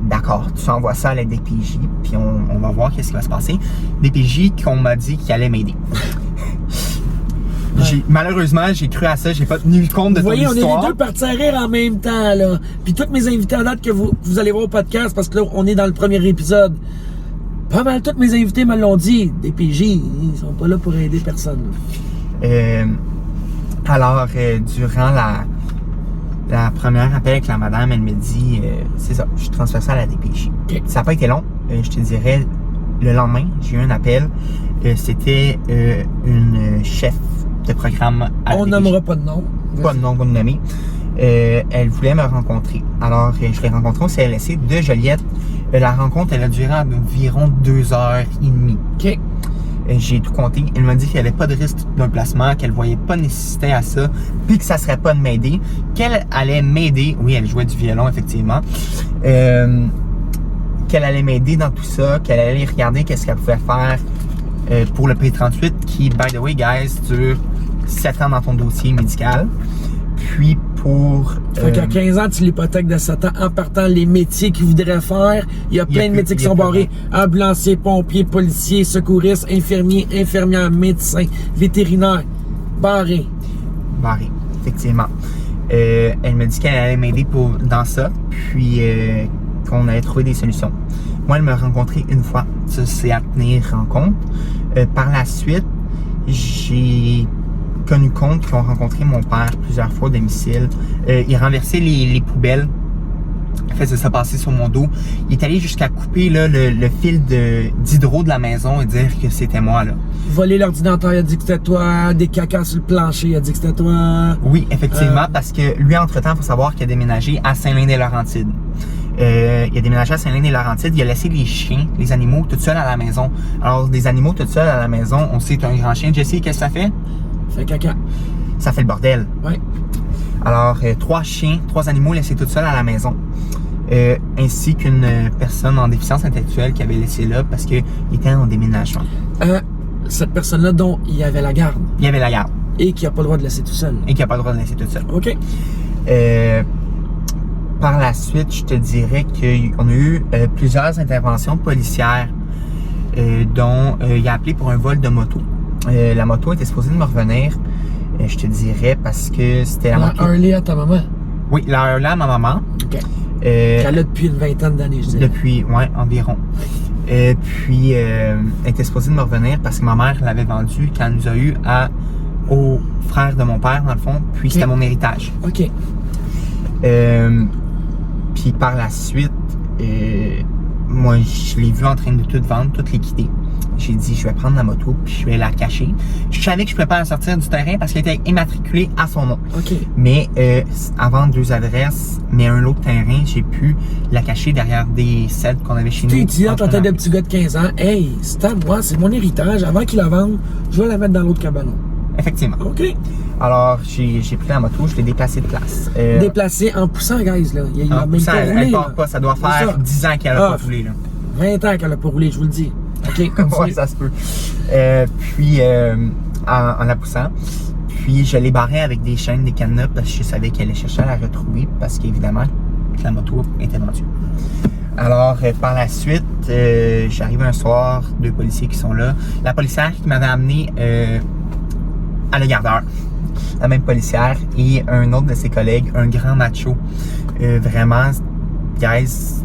d'accord, tu envoies ça à la DPJ, puis on va voir qu'est-ce qui va se passer. DPJ qu'on m'a dit qu'il allait m'aider. Malheureusement, j'ai cru à ça, j'ai pas tenu compte de ton histoire. Vous voyez, on est les deux partis à rire en même temps, là. Puis tous mes invités en date que vous allez voir au podcast, parce que là, on est dans le premier épisode. Pas mal tous mes invités me l'ont dit. Des PJ, ils sont pas là pour aider personne. Alors, durant la première appel avec la madame, elle me dit, c'est ça, je transfère ça à la DPJ. Okay. Ça n'a pas été long, je te dirais, le lendemain, j'ai eu un appel. C'était une chef de programme à la On nommera pas de nom. Pas de nom, pas de nommer. Elle voulait me rencontrer. Alors, je l'ai rencontrée au CLSC de Joliette. La rencontre, elle a duré environ 2h30. OK. J'ai tout compté. Elle m'a dit qu'il n'y avait pas de risque d'un placement, qu'elle ne voyait pas nécessité à ça, puis que ça ne serait pas de m'aider, qu'elle allait m'aider. Oui, elle jouait du violon, effectivement. Qu'elle allait m'aider dans tout ça, qu'elle allait regarder qu'est-ce qu'elle pouvait faire pour le P38, qui, by the way, guys, dure 7 ans dans ton dossier médical. Puis pour... Fait qu'à 15 ans, tu l'hypothèques de 7 ans en partant les métiers qu'ils voudraient faire. Il y a plein de métiers qui sont barrés. Ambulancier, pompier, policier, secouriste, infirmier, infirmière, médecin, vétérinaire. Barré. Barré, effectivement. Elle me dit qu'elle allait m'aider dans ça, puis qu'on allait trouver des solutions. Moi, elle m'a rencontré une fois. Ça, c'est à tenir en compte. Par la suite, j'ai connu compte qu'ils ont rencontré mon père plusieurs fois au domicile. Il renversait les poubelles. Il faisait ça passer sur mon dos. Il est allé jusqu'à couper là, le fil d'hydro de la maison et dire que c'était moi. Là. Voler l'ordinateur, il a dit que c'était toi. Des cacas sur le plancher, il a dit que c'était toi. Oui, effectivement, parce que lui, entre-temps, il faut savoir qu'il a déménagé à Saint-Lin-des-Laurentides. Il a déménagé à Saint-Lin-des-Laurentides. Il a laissé les chiens, les animaux, tout seuls à la maison. Alors, des animaux tout seuls à la maison, on sait que t'as un grand chien. Jesse, qu'est-ce que ça fait? Fait caca. Ça fait le bordel. Ouais. Alors, 3 chiens, 3 animaux laissés tout seuls à la maison. Ainsi qu'une personne en déficience intellectuelle qui avait laissé là parce qu'il était en déménagement. Cette personne-là dont il y avait la garde. Il y avait la garde. Et qui n'a pas le droit de laisser tout seul. Et qui n'a pas le droit de laisser tout seul. OK. Par la suite, je te dirais qu'on a eu plusieurs interventions policières dont il a appelé pour un vol de moto. La moto était supposée de me revenir, je te dirais, parce que c'était la moto... Harley à ta maman? Oui, la Harley à ma maman. OK. Qu'elle a depuis une vingtaine d'années, je dirais. Depuis, ouais, environ. Puis, elle était supposée de me revenir parce que ma mère l'avait vendue quand elle nous a eu au frère de mon père, dans le fond, puis c'était mon héritage. OK. Puis par la suite, moi, je l'ai vu en train de tout vendre, tout liquider. J'ai dit, je vais prendre la moto puis je vais la cacher. Je savais que je ne pouvais pas la sortir du terrain parce qu'elle était immatriculée à son nom. OK. Mais avant 2 adresses, mais un autre terrain, j'ai pu la cacher derrière des cèdres qu'on avait chez nous. Tu dis, en tête de petit gars de 15 ans, hey, c'est à moi, c'est mon héritage. Avant qu'il la vende, je vais la mettre dans l'autre cabanon. Effectivement. OK. Alors, j'ai pris la moto, je l'ai déplacée de place. Déplacé en poussant, guys, là. Il a En même poussant, pas roulé. elle part pas, ça doit faire 10 ans qu'elle n'a pas roulé, là. 20 ans qu'elle n'a pas roulé, je vous le dis. OK, comme ça. Ouais, ça se peut. Puis, en la poussant, puis je l'ai barrée avec des chaînes, des cadenas, parce que je savais qu'elle allait chercher à la retrouver, parce qu'évidemment, la moto était vendue. Alors, par la suite, j'arrive un soir, 2 policiers qui sont là. La policière qui m'avait amené à la gardeur, la même policière, et un autre de ses collègues, un grand macho. Vraiment, guys,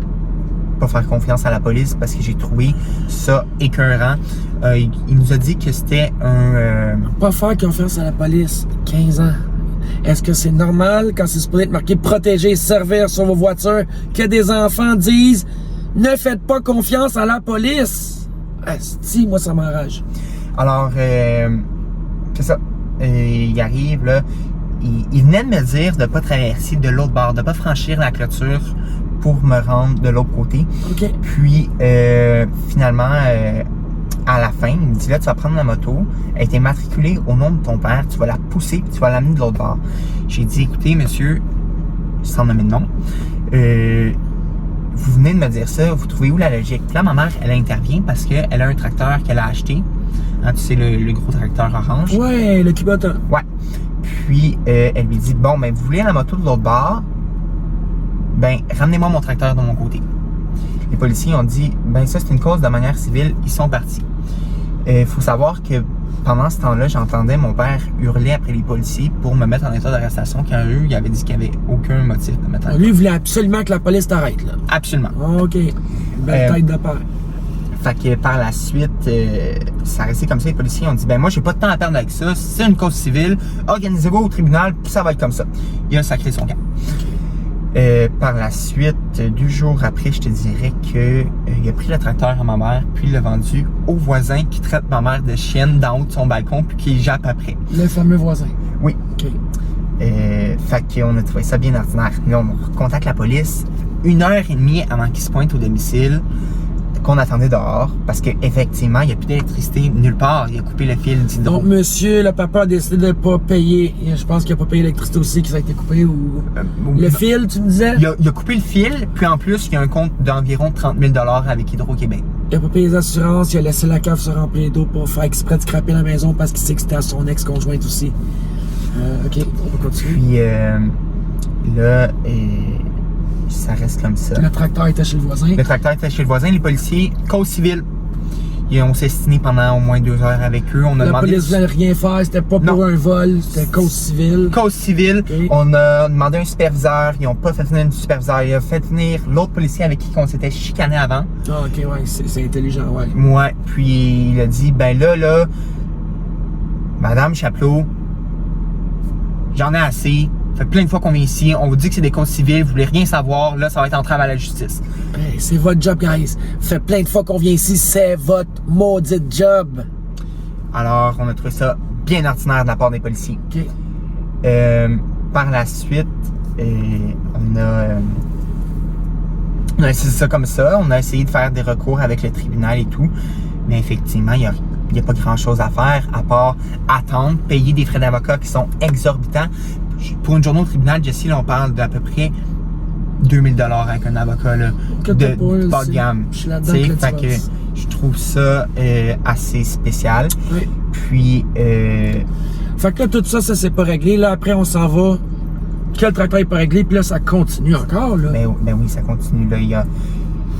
pas faire confiance à la police parce que j'ai trouvé ça écœurant. Il nous a dit que c'était Pas faire confiance à la police. 15 ans. Est-ce que c'est normal quand c'est supposé être marqué protéger, servir sur vos voitures que des enfants disent ne faites pas confiance à la police? Asti, moi ça m'enrage. Alors, c'est ça. Il arrive, là. Il venait de me dire de ne pas traverser de l'autre bord, de ne pas franchir la clôture pour me rendre de l'autre côté. OK. Puis, finalement, à la fin, il me dit là, tu vas prendre la moto, elle était matriculée au nom de ton père, tu vas la pousser puis tu vas l'amener de l'autre bord. J'ai dit, écoutez, monsieur, sans nommer de nom, vous venez de me dire ça, vous trouvez où la logique? Puis là, ma mère, elle intervient parce qu'elle a un tracteur qu'elle a acheté. Hein, tu sais, le gros tracteur orange. Ouais, le Kubota. Ouais. Puis, elle lui dit, bon, ben, vous voulez la moto de l'autre bord? Ben, ramenez-moi mon tracteur de mon côté. Les policiers ont dit, ben, ça, c'est une cause de manière civile, ils sont partis. Faut savoir que pendant ce temps-là, j'entendais mon père hurler après les policiers pour me mettre en état d'arrestation quand eux, il avait dit qu'il n'y avait aucun motif de mettre en état. Lui, il voulait absolument que la police t'arrête, là. Absolument. OK. Belle tête de père. Fait que par la suite, ça restait comme ça. Les policiers ont dit, ben moi, j'ai pas de temps à perdre avec ça. C'est une cause civile. Organisez-vous au tribunal, puis ça va être comme ça. Il a sacré son camp. Par la suite, 2 jours après, je te dirais que il a pris le tracteur à ma mère, puis il l'a vendu au voisin qui traite ma mère de chienne d'en haut de son balcon, puis qui jappe après. Le fameux voisin. Oui. OK. Fait qu'on a trouvé ça bien ordinaire. Là, on contacte la police 1h30 avant qu'ils se pointent au domicile qu'on attendait dehors, parce qu'effectivement, il n'y a plus d'électricité nulle part. Il a coupé le fil d'hydro. Donc, monsieur, le papa a décidé de ne pas payer. Je pense qu'il n'a pas payé l'électricité aussi, que ça a été coupé, ou... le fil, tu me disais? Il a coupé le fil, puis en plus, il y a un compte d'environ 30 000 $ avec Hydro-Québec. Il n'a pas payé les assurances, il a laissé la cave se remplir d'eau pour faire exprès de scraper la maison parce qu'il sait que c'était à son ex-conjointe aussi. OK, on va continuer. Puis là, ça reste comme ça. Le tracteur était chez le voisin. Le tracteur était chez le voisin. Les policiers, cause civile. On s'est signé pendant au moins 2 heures avec eux. On a la demandé... police voulait rien faire, c'était pas pour un vol, c'était cause civile. Cause civile. Okay. On a demandé un superviseur. Ils n'ont pas fait venir un superviseur. Ils ont fait venir l'autre policier avec qui on s'était chicané avant. Ah, OK, ouais, c'est intelligent, ouais. Ouais, puis il a dit, ben là, Madame Chapelot, j'en ai assez. Ça fait plein de fois qu'on vient ici, on vous dit que c'est des causes civiles, vous voulez rien savoir, là, ça va être entrave à la justice. Hey, c'est votre job, guys. Ça fait plein de fois qu'on vient ici, c'est votre maudit job. Alors, on a trouvé ça bien ordinaire de la part des policiers. OK. Par la suite, on a On a essayé ça comme ça. On a essayé de faire des recours avec le tribunal et tout. Mais effectivement, il n'y a pas grand-chose à faire à part attendre, payer des frais d'avocat qui sont exorbitants. Pour une journée au tribunal, Jessie, là, on parle d'à peu près 2000 $ avec un avocat là, de bas de gamme. Je suis là-dedans. Fait que je trouve ça assez spécial. Oui. Puis... Fait que là, tout ça, ça s'est pas réglé. Là, après, on s'en va. Que le tracteur est pas réglé, puis là, ça continue encore, là. Ben oui, ça continue. Là.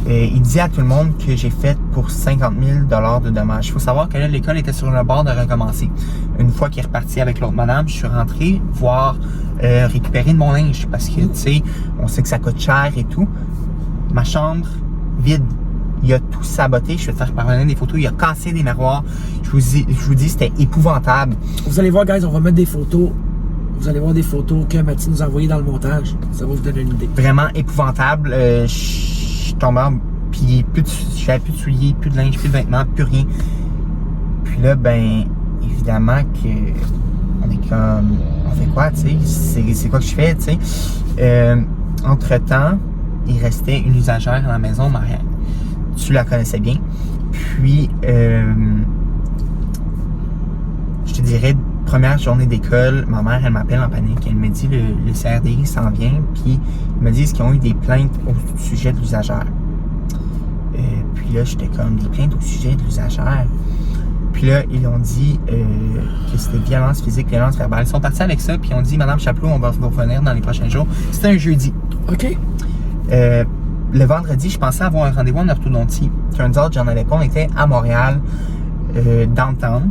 Il dit à tout le monde que j'ai fait pour 50 000 $ de dommages. Il faut savoir que là, l'école était sur le bord de recommencer. Une fois qu'il est reparti avec l'autre madame, je suis rentré voir récupérer de mon linge parce que, tu sais, on sait que ça coûte cher et tout. Ma chambre, vide. Il a tout saboté. Je vais te faire parvenir des photos. Il a cassé des miroirs. Je vous dis, c'était épouvantable. Vous allez voir, guys, on va mettre des photos. Vous allez voir des photos que Mathieu nous a envoyées dans le montage. Ça va vous donner une idée. Vraiment épouvantable. Je suis tombé en... Puis j'avais plus de souliers, plus de linge, plus de vêtements, plus rien. Puis là, ben, évidemment que on est comme... On fait quoi, tu sais? C'est quoi que je fais, tu sais? Entre-temps, il restait une usagère à la maison, Marianne. Tu la connaissais bien. Puis, je te dirais, première journée d'école, ma mère, elle m'appelle en panique. Elle me dit, le CRDI s'en vient, puis ils me disent qu'ils ont eu des plaintes au sujet de l'usagère. Puis là, j'étais comme, des plaintes au sujet de l'usagère. Puis là, ils ont dit que c'était violence physique, violence verbale. Ils sont partis avec ça, puis ils ont dit, Madame Chapelot, on va vous revenir dans les prochains jours. C'était un jeudi. OK. Le vendredi, je pensais avoir un rendez-vous en orthodontie. Turns out, j'en avais pas. On était à Montréal, downtown.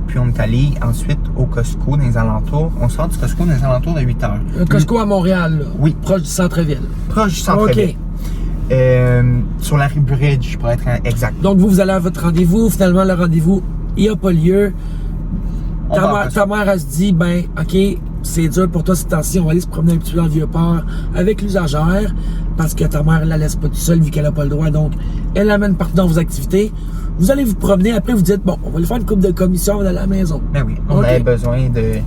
Puis on est allé ensuite au Costco dans les alentours. On sort du Costco dans les alentours de 8 heures. Le Costco à Montréal, là. Oui. Proche du centre-ville. Proche du centre-ville. OK. Sur la rue Bridge, pour être exact. Donc, vous allez à votre rendez-vous. Finalement, le rendez-vous, il n'y a pas lieu. Ta mère, elle se dit, ben, OK, c'est dur pour toi cette temps-ci. On va aller se promener un petit peu dans le Vieux-Port avec l'usagère parce que ta mère, elle la laisse pas toute seule vu qu'elle n'a pas le droit. Donc, elle l'amène partout dans vos activités. Vous allez vous promener. Après, vous dites, bon, on va aller faire une coupe de commission, on va aller à la maison. Ben oui, on avait besoin de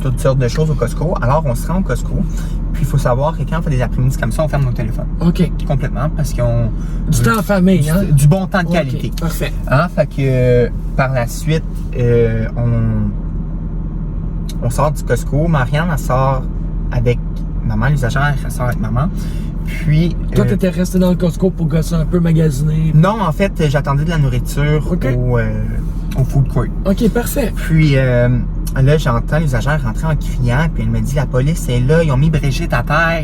toutes sortes de choses au Costco. Alors, on se rend au Costco. Puis, il faut savoir que quand on fait des après-midi comme ça, on ferme nos téléphones. OK. Complètement, parce qu'on... Du temps en famille, hein? Du bon temps de qualité. Okay, parfait. Hein? Fait que, par la suite, on sort du Costco. Marianne, elle sort avec maman. L'usagère, elle sort avec maman. Puis... Toi, t'étais resté dans le Costco pour gosser un peu, magasiner? Non, en fait, j'attendais de la nourriture au food court. OK, parfait. Puis là, j'entends l'usagère rentrer en criant, puis elle me dit, la police est là, ils ont mis Brigitte à terre,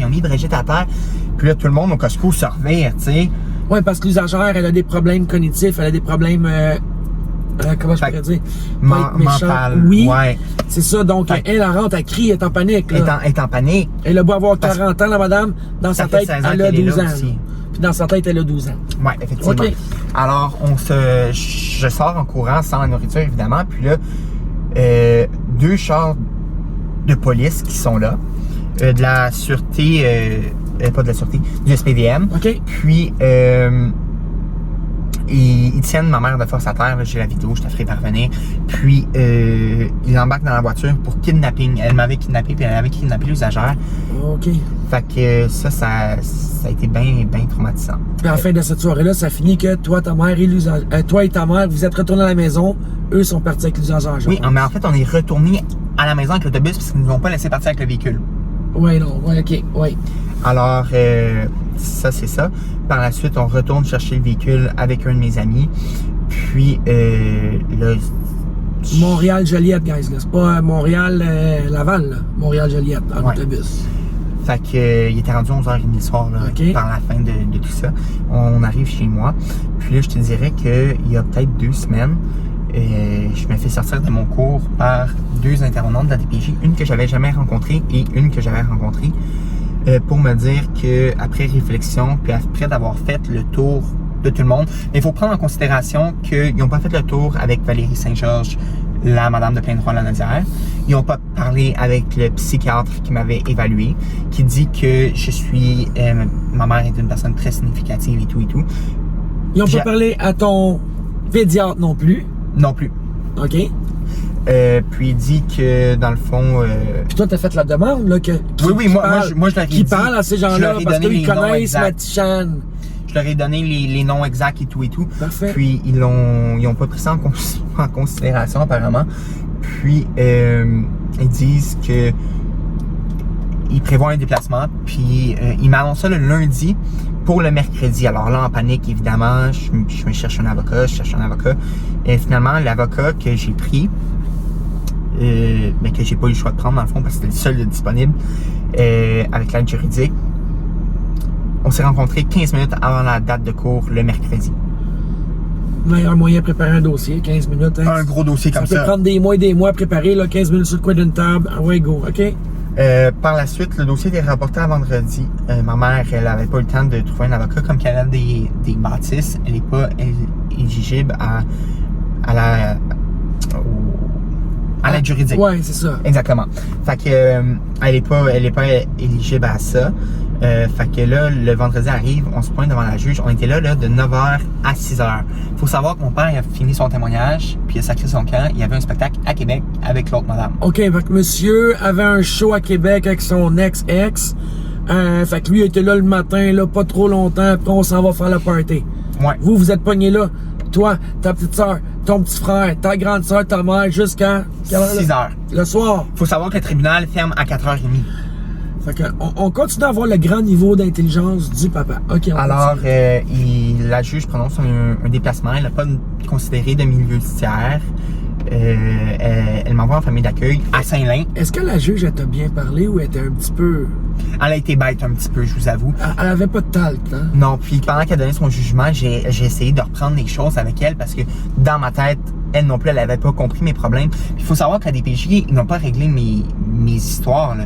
Puis là, tout le monde au Costco se revire, tu sais. Oui, parce que l'usagère, elle a des problèmes cognitifs, elle a des problèmes... comment je pourrais dire? Mental. Oui, ouais. C'est ça. Donc, elle rentre, elle crie, elle est en panique. Elle est en panique. Elle a beau avoir 40 ans, la madame. Dans sa tête, elle a 12 ans. Puis dans sa tête, elle a 12 ans. Oui, effectivement. Okay. Alors, je sors en courant sans la nourriture, évidemment. Puis là, 2 chars de police qui sont là. De la sûreté... pas de la sûreté, du SPVM. OK. Puis... ils tiennent ma mère de force à terre, j'ai la vidéo, je te ferai parvenir. Puis, ils embarquent dans la voiture pour kidnapping. Elle m'avait kidnappé, puis elle avait kidnappé l'usagère. OK. Fait que ça a été bien traumatisant. Puis à la fin de cette soirée-là, ça finit que toi, ta mère et toi et ta mère, vous êtes retournés à la maison. Eux sont partis avec l'usagère. Oui, mais en fait, on est retournés à la maison avec l'autobus parce qu'ils ne nous ont pas laissé partir avec le véhicule. Oui, non, oui, OK, oui. Alors, ça, c'est ça. Par la suite, on retourne chercher le véhicule avec un de mes amis. Puis, là... Montréal-Joliette, guys, là. C'est pas Montréal-Laval, là. Montréal-Joliette, en autobus. Fait que, il était rendu 11h30 le soir, là, okay. Par la fin de tout ça. On arrive chez moi. Puis là, je te dirais qu'il y a peut-être 2 semaines, je me fais sortir de mon cours par 2 intervenantes de la DPJ. Une que j'avais jamais rencontrée et une que j'avais rencontrée. Pour me dire qu'après réflexion, puis après d'avoir fait le tour de tout le monde, il faut prendre en considération qu'ils n'ont pas fait le tour avec Valérie Saint-Georges, la madame de plein droit la Nadière. Ils n'ont pas parlé avec le psychiatre qui m'avait évalué, qui dit que je suis... ma mère est une personne très significative et tout et tout. Ils n'ont pas parlé à ton pédiatre non plus? Non plus. OK. Puis il dit que dans le fond... Puis toi, t'as fait la demande, là, oui, moi je l'avais dit. Qui parle à ces gens-là, parce qu'ils connaissent Matichan. leur ai donné les noms exacts et tout et tout. Parfait. Puis ils ont pas pris ça en considération apparemment. Puis ils disent que ils prévoient un déplacement. Puis ils m'annoncent ça le lundi pour le mercredi. Alors là, en panique, évidemment, je me cherche un avocat, Et finalement, l'avocat que j'ai pris, mais que j'ai pas eu le choix de prendre dans le fond parce que c'était le seul disponible avec l'aide juridique. On s'est rencontrés 15 minutes avant la date de cours le mercredi. Meilleur moyen de préparer un dossier, 15 minutes. Hein? Un gros dossier comme ça. Ça peut prendre des mois et des mois à préparer, là, 15 minutes sur le coin d'une table. Ah ouais, go, OK? Par la suite, le dossier était rapporté à vendredi. Ma mère, elle avait pas eu le temps de trouver un avocat. Comme qu'elle a des bâtisses, elle n'est pas éligible à l'aide juridique. Ouais, c'est ça. Exactement. Fait que elle est pas éligible à ça. Fait que là, le vendredi arrive, on se pointe devant la juge. On était là de 9h à 6h. Faut savoir que mon père il a fini son témoignage, puis il a sacré son camp. Il y avait un spectacle à Québec avec l'autre madame. OK, fait que monsieur avait un show à Québec avec son ex-ex. Fait que lui il était là le matin, là, pas trop longtemps. Après, on s'en va faire la party. Ouais. Vous êtes pognés là. Toi, ta petite soeur, ton petit frère, ta grande soeur, ta mère, jusqu'à 6h. Le soir. Faut savoir que le tribunal ferme à 4h30. Fait que on continue à avoir le grand niveau d'intelligence du papa. OK, on alors, continue. la juge prononce un déplacement. Elle n'a pas considéré de milieu tiers. Elle m'envoie en famille d'accueil à Saint-Lin. Est-ce que la juge, elle t'a bien parlé ou elle était un petit peu... Elle a été bête un petit peu, je vous avoue. Elle avait pas de talc, hein? Non, puis pendant qu'elle donnait son jugement, j'ai essayé de reprendre les choses avec elle parce que dans ma tête, elle non plus, elle avait pas compris mes problèmes. Puis il faut savoir que la DPJ, ils n'ont pas réglé mes histoires, là.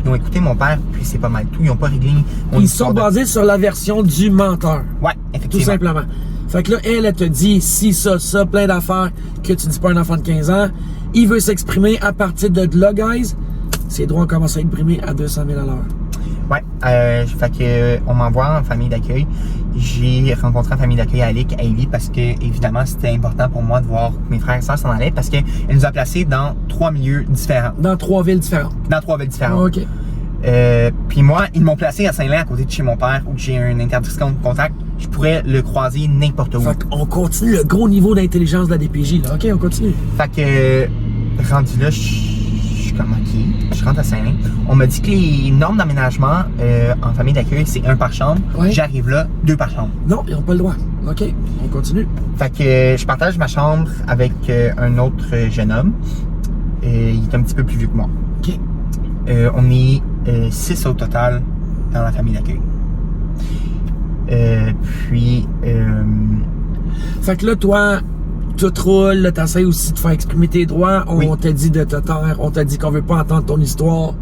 Ils ont écouté mon père, puis c'est pas mal tout. Ils n'ont pas réglé mon Ils histoire sont basés sur la version du menteur. Ouais, Tout effectivement. simplement. Fait que là, elle te dit si, ça, plein d'affaires que tu dis pas à un enfant de 15 ans. Il veut s'exprimer à partir de là, guys. Ses droits ont commencé à être brimés à 200 000 $. Ouais, fait que on m'envoie en famille d'accueil. J'ai rencontré en famille d'accueil à Lévis parce que évidemment c'était important pour moi de voir que mes frères et sœurs s'en allaient parce qu'elle nous a placés dans 3 milieux différents. Dans 3 villes différentes. Dans 3 villes différentes. OK. Puis moi, ils m'ont placé à Saint-Lin à côté de chez mon père où j'ai une interdiction de contact. Je pourrais le croiser n'importe où. Fait qu'on continue le gros niveau d'intelligence de la DPJ, là. OK, on continue. Fait que rendu là, je suis comme OK. Je rentre à Saint-Lin. On m'a dit que les normes d'aménagement en famille d'accueil, c'est 1 par chambre. Ouais. J'arrive là, 2 par chambre. Non, ils n'ont pas le droit. OK, on continue. Fait que je partage ma chambre avec un autre jeune homme. Il est un petit peu plus vieux que moi. OK. On est 6 au total dans la famille d'accueil. Fait que là, toi, tout roule, t'essayes aussi de faire exprimer tes droits. On t'a dit de te taire, on t'a dit qu'on veut pas entendre ton histoire.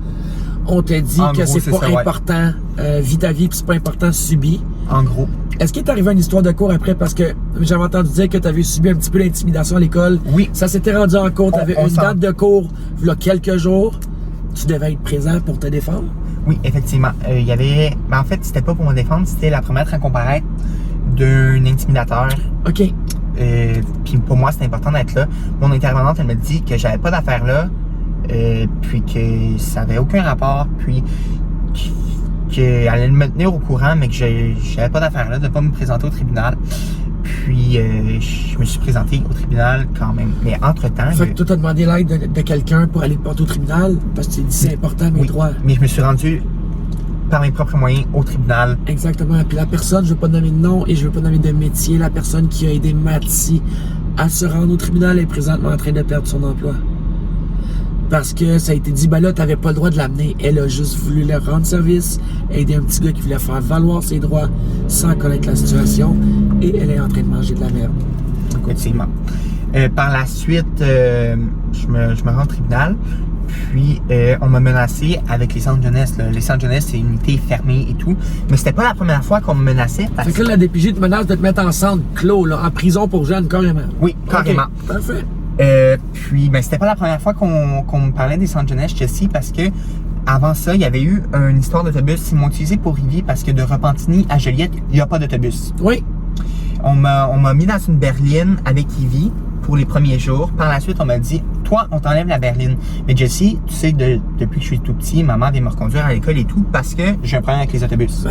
On t'a dit En que gros, c'est pas ça, important, vis ta vie, puis c'est pas important, subis. En gros. Est-ce qu'il t'est arrivé une histoire de cours après? Parce que j'avais entendu dire que tu avais subi un petit peu d'intimidation à l'école. Oui. Ça s'était rendu en cours. Tu avais une date de cours, il y a quelques jours. Tu devais être présent pour te défendre? Oui, effectivement. Il y avait... en fait, c'était pas pour me défendre, c'était la première à comparaître d'un intimidateur. OK. Puis pour moi, c'était important d'être là. Mon intervenante, elle me dit que j'avais pas d'affaires là, puis que ça avait aucun rapport, puis qu'elle allait me tenir au courant, mais que j'avais pas d'affaires là, de pas me présenter au tribunal. Puis je me suis présenté au tribunal quand même. Mais entre-temps... Fait que toi, t'as demandé l'aide de quelqu'un pour aller te porter au tribunal, parce que tu t'es dit c'est important, mes droits. Mais je me suis rendu par mes propres moyens au tribunal. Exactement. Puis la personne, je veux pas nommer de nom et je veux pas nommer de métier, la personne qui a aidé Mathie à se rendre au tribunal est présentement en train de perdre son emploi. Parce que ça a été dit, ben là, t'avais pas le droit de l'amener. Elle a juste voulu leur rendre service, aider un petit gars qui voulait faire valoir ses droits sans connaître la situation. Et elle est en train de manger de la merde. Effectivement. Par la suite, je me rends au tribunal. Puis, on m'a menacé avec les centres jeunesse. Là. Les centres jeunesse, c'est une unité fermée et tout. Mais c'était pas la première fois qu'on me menaçait. Fait que là, la DPJ te menace de te mettre en centre clos, là, en prison pour jeunes, carrément. Oui, carrément. Okay, parfait. Puis, ben, c'était pas la première fois qu'on me parlait des centres jeunesse, Jessie, parce que avant ça, il y avait eu une histoire d'autobus. Ils m'ont utilisé pour Rivier parce que de Repentigny à Joliette, il n'y a pas d'autobus. Oui. On m'a mis dans une berline avec Ivy pour les premiers jours. Par la suite, on m'a dit, toi, on t'enlève la berline. Mais Jessie, tu sais, depuis que je suis tout petit, maman vient me reconduire à l'école et tout parce que j'ai un problème avec les autobus.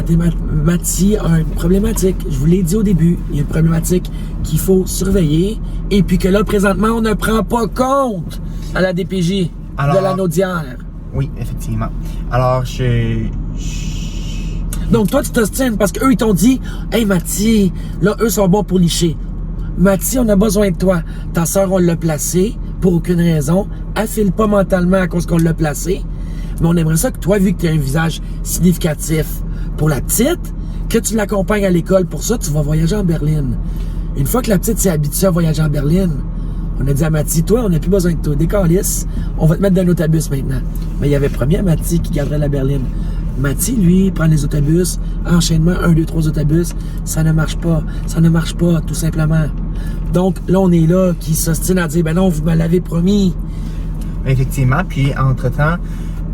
Mathieu a une problématique. Je vous l'ai dit au début. Il y a une problématique qu'il faut surveiller. Et puis que là, présentement, on ne prend pas compte à la DPJ de la Naudière. Oui, effectivement. Alors, Donc, toi, tu t'ostines parce qu'eux, ils t'ont dit, hey, Mathieu, là, eux sont bons pour licher. Mathieu, on a besoin de toi. Ta soeur, on l'a placée pour aucune raison. Elle file pas mentalement à cause qu'on l'a placée. Mais on aimerait ça que toi, vu que tu as un visage significatif pour la petite, que tu l'accompagnes à l'école. Pour ça, tu vas voyager en berline. Une fois que la petite s'est habituée à voyager en berline, on a dit à Mathieu, toi, on n'a plus besoin de toi. Décalisse, on va te mettre dans l'autobus maintenant. Mais il avait promis à Mathieu qui garderait la berline. Mathieu, lui, prend les autobus, enchaînement, 1, 2, 3 autobus, ça ne marche pas, tout simplement. Donc, là, on est là, qui s'ostine à dire, ben non, vous me l'avez promis. Effectivement, puis entre-temps,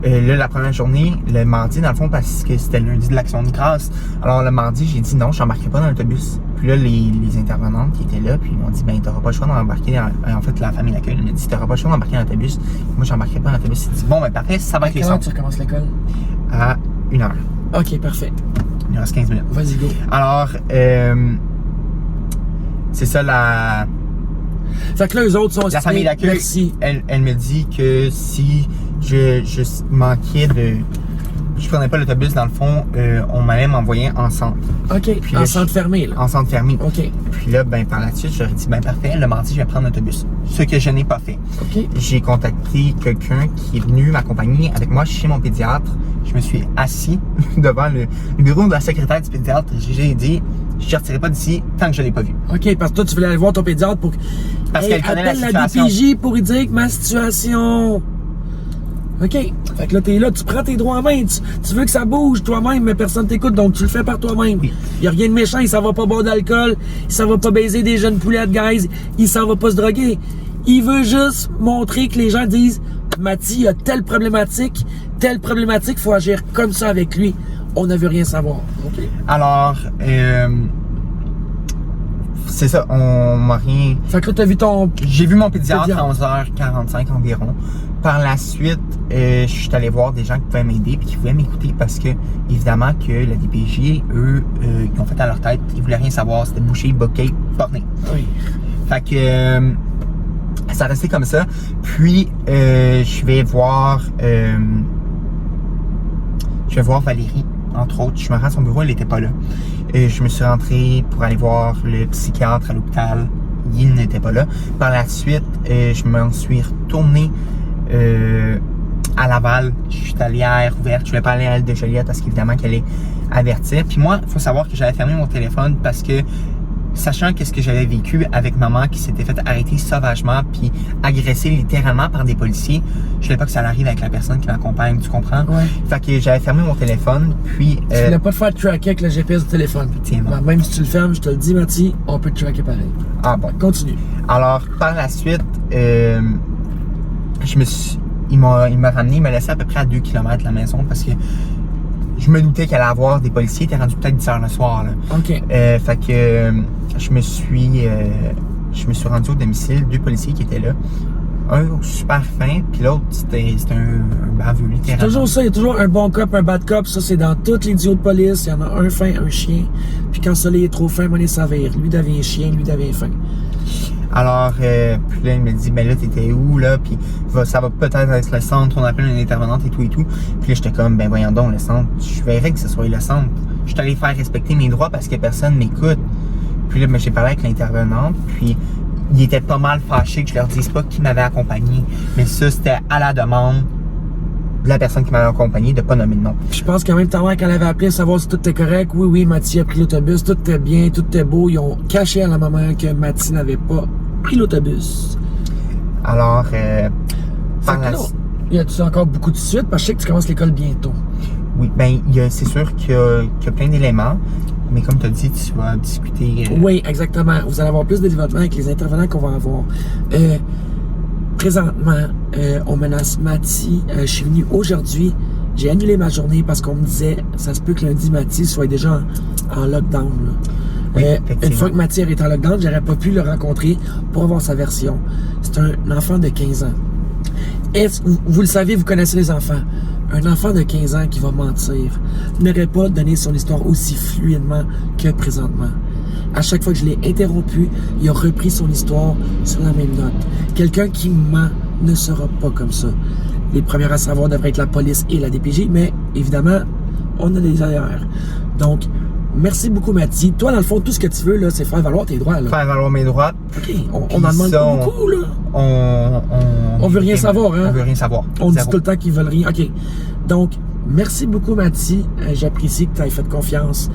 là, la première journée, le mardi, dans le fond, parce que c'était le lundi de l'Action de grâce, alors le mardi, j'ai dit non, je n'embarquerai pas dans l'autobus. Puis là, les intervenantes qui étaient là, puis ils m'ont dit, ben, t'auras pas le choix d'embarquer. En fait, la famille d'accueil m'a dit, t'auras pas le choix d'embarquer dans l'autobus. Moi, j'embarquerai pas dans l'autobus. J'ai dit, bon, ben, parfait, ça va être les centres. Quand tu recommences l'école? À 1h. OK, parfait. Il reste 15 minutes. Vas-y, go. Alors, c'est ça la... Fait que là, eux autres sont... La famille d'accueil, merci. Elle me dit que si je manquais de... Je prenais pas l'autobus, dans le fond, on m'allait m'envoyer en centre. OK, puis en là, centre fermé, là. En centre fermé. OK. Puis là, ben par la suite, j'aurais dit, ben parfait, le mardi, je vais prendre l'autobus. Ce que je n'ai pas fait. OK. J'ai contacté quelqu'un qui est venu m'accompagner avec moi chez mon pédiatre. Je me suis assis devant le bureau de la secrétaire du pédiatre. J'ai dit, je ne retirerai pas d'ici tant que je ne l'ai pas vu. OK, parce que toi, tu voulais aller voir ton pédiatre pour... Parce qu'elle connaît la situation. La DPJ pour lui dire que ma situation... OK. Fait que là, t'es là, tu prends tes droits en main. Tu veux que ça bouge toi-même, mais personne t'écoute, donc tu le fais par toi-même. Oui. Il y a rien de méchant, il s'en va pas boire d'alcool, il s'en va pas baiser des jeunes poulettes, guys, il s'en va pas se droguer. Il veut juste montrer que les gens disent, Mathieu a telle problématique, faut agir comme ça avec lui. On ne veut rien savoir. OK. Alors, c'est ça, on m'a rien... Fait que là, t'as vu ton... J'ai vu mon pédiatre à 11h45 environ. Par la suite, je suis allé voir des gens qui pouvaient m'aider puis qui pouvaient m'écouter parce que, évidemment, que la DPJ, eux, ils ont fait à leur tête, ils voulaient rien savoir, c'était bouché, bokeh, porné. Oui. Fait que, ça restait comme ça. Puis, je vais voir Valérie, entre autres. Je me rends à son bureau, elle n'était pas là. Je me suis rentré pour aller voir le psychiatre à l'hôpital. Il n'était pas là. Par la suite, je m'en suis retourné à Laval. Je suis allé à Air Ouverte. Je voulais pas aller à l'île de Joliette parce qu'évidemment qu'elle est avertir. Puis moi, il faut savoir que j'avais fermé mon téléphone parce que, sachant qu'est-ce que j'avais vécu avec maman qui s'était fait arrêter sauvagement puis agresser littéralement par des policiers, je voulais pas que ça arrive avec la personne qui m'accompagne, tu comprends? Ouais. Fait que j'avais fermé mon téléphone, puis... Tu voulais pas te faire tracker avec le GPS du téléphone. Effectivement. Même si tu le fermes, je te le dis, Mathieu, on peut te tracker pareil. Ah bon. Continue. Alors, par la suite, il m'a ramené, il m'a laissé à peu près à 2 km de la maison parce que je me doutais qu'il allait avoir des policiers. Il était rendu peut-être 10 h le soir. Là. OK. Fait que je me suis rendu au domicile, 2 policiers qui étaient là. Un super fin, puis l'autre, c'était un baveux, littéralement. C'est toujours ça, il y a toujours un bon cop, un bad cop. Ça, c'est dans tous les duos de police. Il y en a un fin, un chien. Puis quand ça est trop fin, on ça vire. Lui devient chien, lui devient fin. Alors, puis là, il me dit, ben là, t'étais où, là? Puis ça va peut-être être le centre, on appelle une intervenante et tout et tout. Puis là, j'étais comme, ben voyons donc, le centre, je verrais que ce soit le centre. Je suis allé faire respecter mes droits parce que personne m'écoute. Puis là, ben, j'ai parlé avec l'intervenante, puis il était pas mal fâché que je leur dise pas qui m'avait accompagné. Mais ça, c'était à la demande de la personne qui m'avait accompagné de pas nommer de nom. Je pense quand même ta mère, qu'elle avait appelé à savoir si tout était correct. Oui, Mathieu a pris l'autobus, tout était bien, tout était beau. Ils ont caché à la maman que Mathieu n'avait pas pris l'autobus. Alors, y a-tu encore beaucoup de suite? Parce que je sais que tu commences l'école bientôt. Oui, ben c'est sûr qu'il y a plein d'éléments. Mais comme tu as dit, tu vas discuter... Oui, exactement. Vous allez avoir plus de développement avec les intervenants qu'on va avoir. Présentement, on menace Mathieu. Je suis venu aujourd'hui. J'ai annulé ma journée parce qu'on me disait, ça se peut que lundi, Mathieu soit déjà en lockdown. Oui, Une effectivement. fois que Mathieu est en lockdown, j'aurais pas pu le rencontrer pour avoir sa version. C'est un enfant de 15 ans. Vous le savez, vous connaissez les enfants. Un enfant de 15 ans qui va mentir n'aurait pas donné son histoire aussi fluidement que présentement. À chaque fois que je l'ai interrompu, il a repris son histoire sur la même note. Quelqu'un qui ment ne sera pas comme ça. Les premiers à savoir devraient être la police et la DPJ, mais évidemment, on a des erreurs. Donc, merci beaucoup, Mathieu. Toi, dans le fond, tout ce que tu veux, là, c'est faire valoir tes droits. Là. Faire valoir mes droits. OK, on en demande ça, pas beaucoup, là. On veut rien savoir, hein? On veut rien savoir. On dit Zéro. tout le temps qu'ils veulent rien. OK. Donc, merci beaucoup, Mathieu. J'apprécie que tu aies fait confiance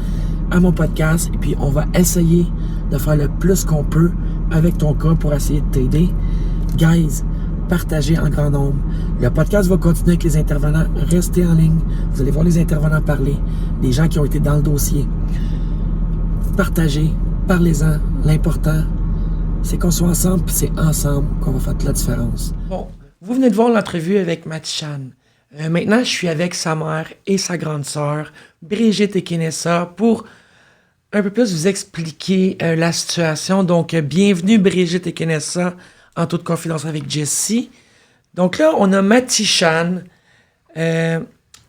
à mon podcast. Et puis, on va essayer de faire le plus qu'on peut avec ton cas pour essayer de t'aider. Guys, partagez en grand nombre. Le podcast va continuer avec les intervenants. Restez en ligne. Vous allez voir les intervenants parler. Les gens qui ont été dans le dossier. Partagez. Parlez-en. L'important, c'est qu'on soit ensemble, puis c'est ensemble qu'on va faire toute la différence. Bon, vous venez de voir l'entrevue avec Matichan. Maintenant, je suis avec sa mère et sa grande sœur, Brigitte et Kenessa, pour un peu plus vous expliquer la situation. Donc, bienvenue Brigitte et Kenessa, en toute confidence avec Jessie. Donc là, on a Matichan,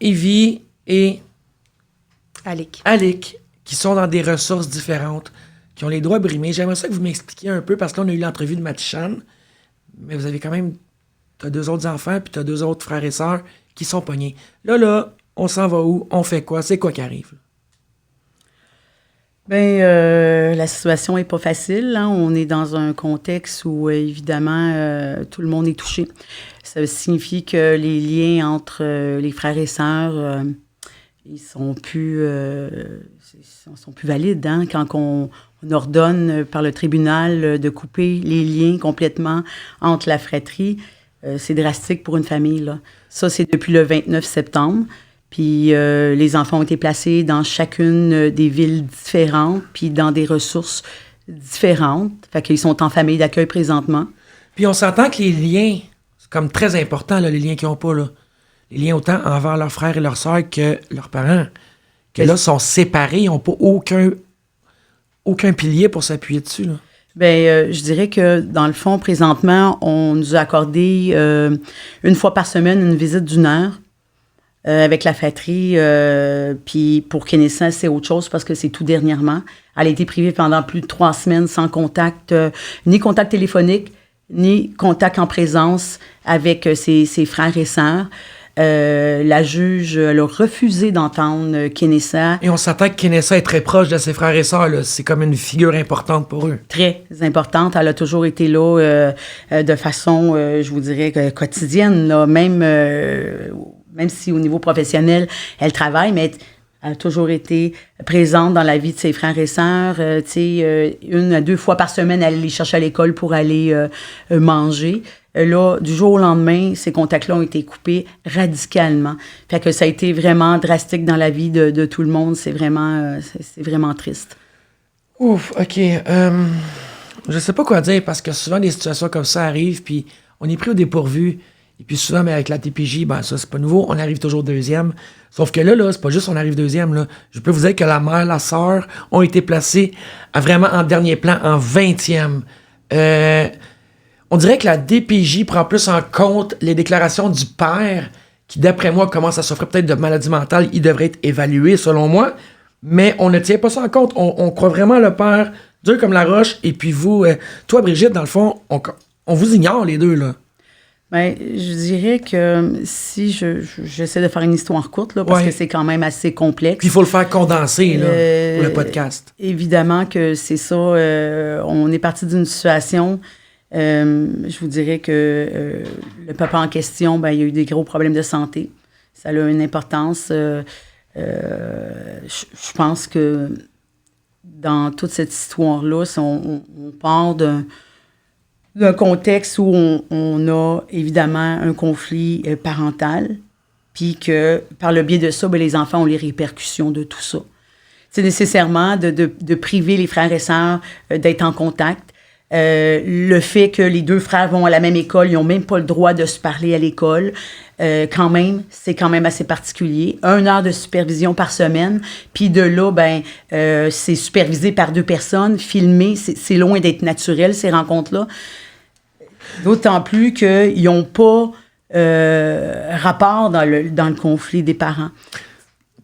Evie et Alec, qui sont dans des ressources différentes, qui ont les droits brimés. J'aimerais ça que vous m'expliquiez un peu, parce que là, on a eu l'entrevue de Matichan, mais vous avez quand même, t'as 2 autres enfants, puis t'as 2 autres frères et sœurs qui sont pognés. Là, on s'en va où? On fait quoi? C'est quoi qui arrive? La situation est pas facile. Hein? On est dans un contexte où, évidemment, tout le monde est touché. Ça signifie que les liens entre les frères et sœurs, ils sont plus valides. Hein? Quand on ordonne par le tribunal de couper les liens complètement entre la fratrie, c'est drastique pour une famille. Là. Ça, c'est depuis le 29 septembre. Puis les enfants ont été placés dans chacune des villes différentes, puis dans des ressources différentes. Fait qu'ils sont en famille d'accueil présentement. Puis on s'entend que les liens, c'est comme très important, là, les liens qu'ils n'ont pas, là. Les liens autant envers leurs frères et leurs sœurs que leurs parents, que là, sont séparés, ils n'ont pas aucun pilier pour s'appuyer dessus, là. Je dirais que, dans le fond, présentement, on nous a accordé 1 fois par semaine une visite d'1 heure avec la fratrie. Puis pour Kenessa, c'est autre chose parce que c'est tout dernièrement. Elle a été privée pendant plus de 3 semaines sans contact, ni contact téléphonique, ni contact en présence avec ses frères et sœurs. La juge elle a refusé d'entendre Kenessa. Et on s'attend que Kenessa est très proche de ses frères et sœurs, là. C'est comme une figure importante pour eux. Très importante. Elle a toujours été là de façon, je vous dirais, quotidienne, là. Même si au niveau professionnel, elle travaille, mais elle a toujours été présente dans la vie de ses frères et sœurs. 1 à 2 fois par semaine, elle allait les chercher à l'école pour aller manger. Là, du jour au lendemain, ces contacts-là ont été coupés radicalement. Fait que ça a été vraiment drastique dans la vie de tout le monde. C'est vraiment triste. Ouf, OK. Je sais pas quoi dire, parce que souvent, des situations comme ça arrivent, puis on est pris au dépourvu. Et puis souvent, mais avec la TPJ, ça, c'est pas nouveau. On arrive toujours 2e. Sauf que là, c'est pas juste on arrive 2e, là. Je peux vous dire que la mère, la sœur ont été placées vraiment en dernier plan, en 20e. On dirait que la DPJ prend plus en compte les déclarations du père, qui, d'après moi, commence à souffrir peut-être de maladie mentale. Il devrait être évalué, selon moi. Mais on ne tient pas ça en compte. On croit vraiment le père dur comme la roche. Et puis vous, toi, Brigitte, dans le fond, on vous ignore les deux, là. Je dirais que si j'essaie de faire une histoire courte, là, parce que c'est quand même assez complexe. Puis il faut le faire condenser, là, pour le podcast. Évidemment que c'est ça. On est parti d'une situation, je vous dirais que le papa en question, il y a eu des gros problèmes de santé. Ça a une importance. Je pense que dans toute cette histoire-là, si on part d'un contexte où on a évidemment un conflit parental, puis que par le biais de ça, les enfants ont les répercussions de tout ça. C'est nécessairement de priver les frères et sœurs d'être en contact. Le fait que les 2 frères vont à la même école, ils n'ont même pas le droit de se parler à l'école. C'est quand même assez particulier. 1 heure de supervision par semaine, puis de là, c'est supervisé par 2 personnes, filmé. C'est loin d'être naturel, ces rencontres-là. D'autant plus qu'ils n'ont pas rapport dans le conflit des parents.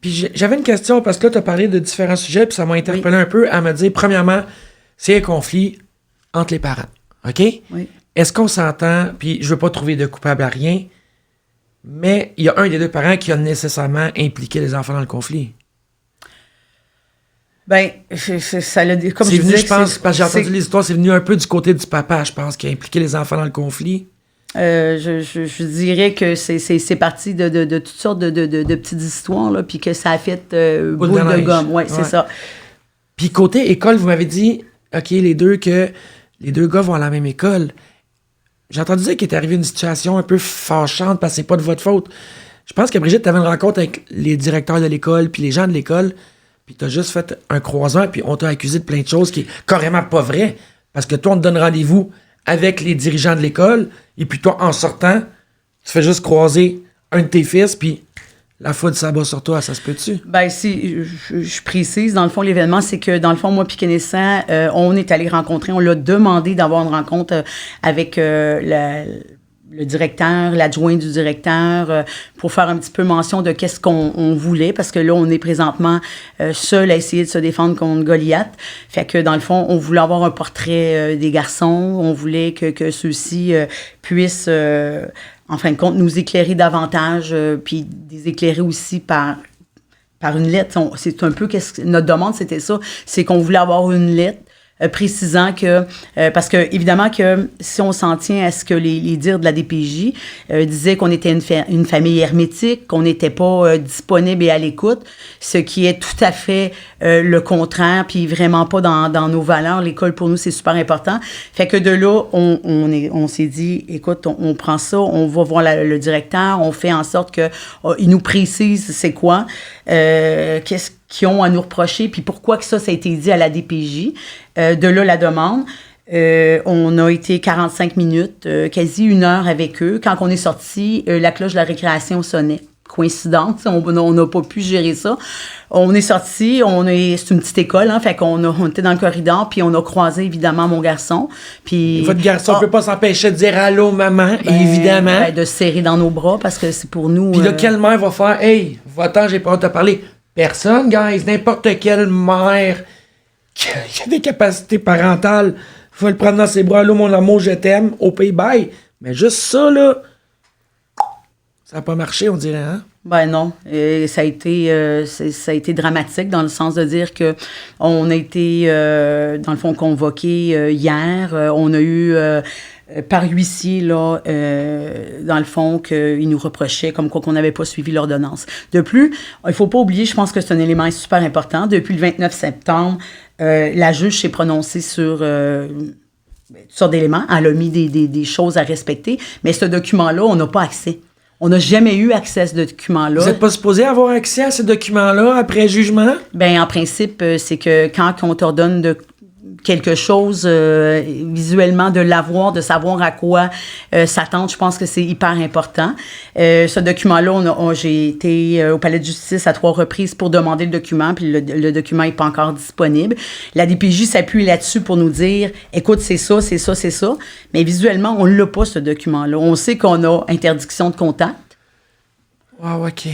Puis j'avais une question, parce que là, tu as parlé de différents sujets, puis ça m'a interpellé un peu à me dire, premièrement, c'est un conflit entre les parents, OK? Oui. Est-ce qu'on s'entend, puis je veux pas trouver de coupable à rien, mais il y a un des 2 parents qui a nécessairement impliqué les enfants dans le conflit. Ça l'a dit. Comme c'est je venu, disais, je pense, parce que j'ai entendu les histoires, c'est venu un peu du côté du papa, je pense, qui a impliqué les enfants dans le conflit. Je dirais que c'est parti de toutes sortes de petites histoires, là, puis que ça a fait boule de gomme. Oui, c'est ça. Puis côté école, vous m'avez dit, OK, les deux gars vont à la même école. J'ai entendu dire qu'il est arrivé une situation un peu fâchante parce que c'est pas de votre faute. Je pense que Brigitte, t'avais une rencontre avec les directeurs de l'école puis les gens de l'école, puis t'as juste fait un croisement puis on t'a accusé de plein de choses qui est carrément pas vrai. Parce que toi, on te donne rendez-vous avec les dirigeants de l'école et puis toi, en sortant, tu fais juste croiser un de tes fils puis la foudre s'abat sur toi, ça se peut-tu? Si je précise, dans le fond, l'événement, c'est que, dans le fond, moi puis Kenessa, on est allé rencontrer, on l'a demandé d'avoir une rencontre avec le directeur, l'adjoint du directeur, pour faire un petit peu mention de qu'est-ce qu'on voulait, parce que là, on est présentement seul à essayer de se défendre contre Goliath. Fait que, dans le fond, on voulait avoir un portrait des garçons, on voulait que ceux-ci puissent... en fin de compte, nous éclairer davantage, puis les éclairer aussi par une lettre. C'est un peu notre demande, c'était ça. C'est qu'on voulait avoir une lettre précisant que... parce que, évidemment, que si on s'en tient à ce que les dires de la DPJ disaient qu'on était une famille hermétique, qu'on n'était pas disponible et à l'écoute, ce qui est tout à fait le contraire, puis vraiment pas dans nos valeurs. L'école, pour nous, c'est super important. Fait que de là, on s'est dit, écoute, on prend ça, on va voir le directeur, on fait en sorte qu'il nous précise c'est quoi, qu'est-ce qu'ils ont à nous reprocher, puis pourquoi que ça a été dit à la DPJ. De là, la demande. On a été 45 minutes, quasi 1 heure avec eux. Quand on est sorti, la cloche de la récréation sonnait. Coïncidence, on n'a pas pu gérer ça. On est sorti, c'est une petite école, hein, fait on était dans le corridor, puis on a croisé évidemment mon garçon. Puis votre garçon ne peut pas s'empêcher de dire allô maman, évidemment. De se serrer dans nos bras parce que c'est pour nous. Puis là, quelle mère va faire hey, va-t'en, j'ai pas honte de te parler. Personne, guys, n'importe quelle mère qui a des capacités parentales va le prendre dans ses bras. Allô mon amour, je t'aime, au pays bye. Mais juste ça, là, ça n'a pas marché, on dirait, hein? Non. Ça a été dramatique dans le sens de dire que on a été, dans le fond, convoqués hier. On a eu, par huissier, là, dans le fond, qu'ils nous reprochaient comme quoi qu'on n'avait pas suivi l'ordonnance. De plus, il ne faut pas oublier, je pense que c'est un élément super important. Depuis le 29 septembre, la juge s'est prononcée sur... toutes sortes d'éléments. Elle a mis des choses à respecter. Mais ce document-là, on n'a pas accès. On n'a jamais eu accès à ce document-là. Vous n'êtes pas supposé avoir accès à ce document-là après jugement? En principe, c'est que quand on t'ordonne de quelque chose visuellement, de l'avoir, de savoir à quoi s'attendre, je pense que c'est hyper important. Ce document-là, j'ai été au palais de justice à 3 reprises pour demander le document, puis le document n'est pas encore disponible. La DPJ s'appuie là-dessus pour nous dire, écoute, c'est ça, c'est ça, c'est ça. Mais visuellement, on ne l'a pas, ce document-là. On sait qu'on a interdiction de contact. Wow, OK.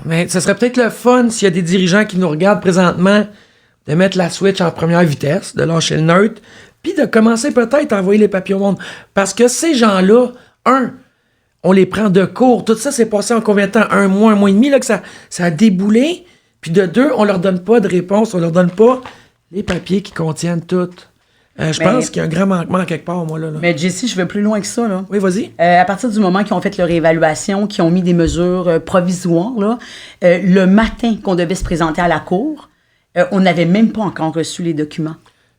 Mais ce serait peut-être le fun s'il y a des dirigeants qui nous regardent présentement de mettre la switch en première vitesse, de lâcher le neutre, puis de commencer peut-être à envoyer les papiers au monde. Parce que ces gens-là, on les prend de court. Tout ça s'est passé en combien de temps? 1 mois, 1 mois et demi, là, que ça a déboulé. Puis de 2, on leur donne pas de réponse, on leur donne pas les papiers qui contiennent tout. Je pense qu'il y a un grand manquement quelque part, moi, là. Mais Jessie, je vais plus loin que ça, là. Oui, vas-y. À partir du moment qu'ils ont fait leur évaluation, qu'ils ont mis des mesures provisoires, là, le matin qu'on devait se présenter à la cour, on n'avait même pas encore reçu les documents.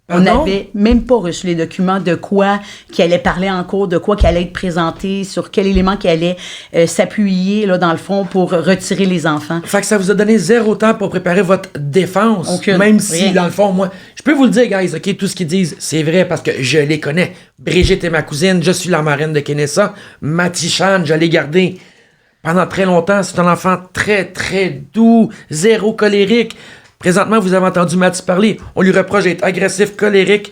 On n'avait même pas reçu les documents de quoi qui allait parler en cours, de quoi qui allait être présenté, sur quel élément qui allait s'appuyer, là, dans le fond, pour retirer les enfants. Fait que ça vous a donné 0 temps pour préparer votre défense. Aucune. Même si, Rien. dans le fond, moi, je peux vous le dire, guys, OK, tout ce qu'ils disent, c'est vrai parce que je les connais. Brigitte est ma cousine, je suis la marraine de Kenessa. Matichan, je l'ai gardée pendant très longtemps. C'est un enfant très, très doux, zéro colérique. Présentement, vous avez entendu Mathis parler. On lui reproche d'être agressif, colérique.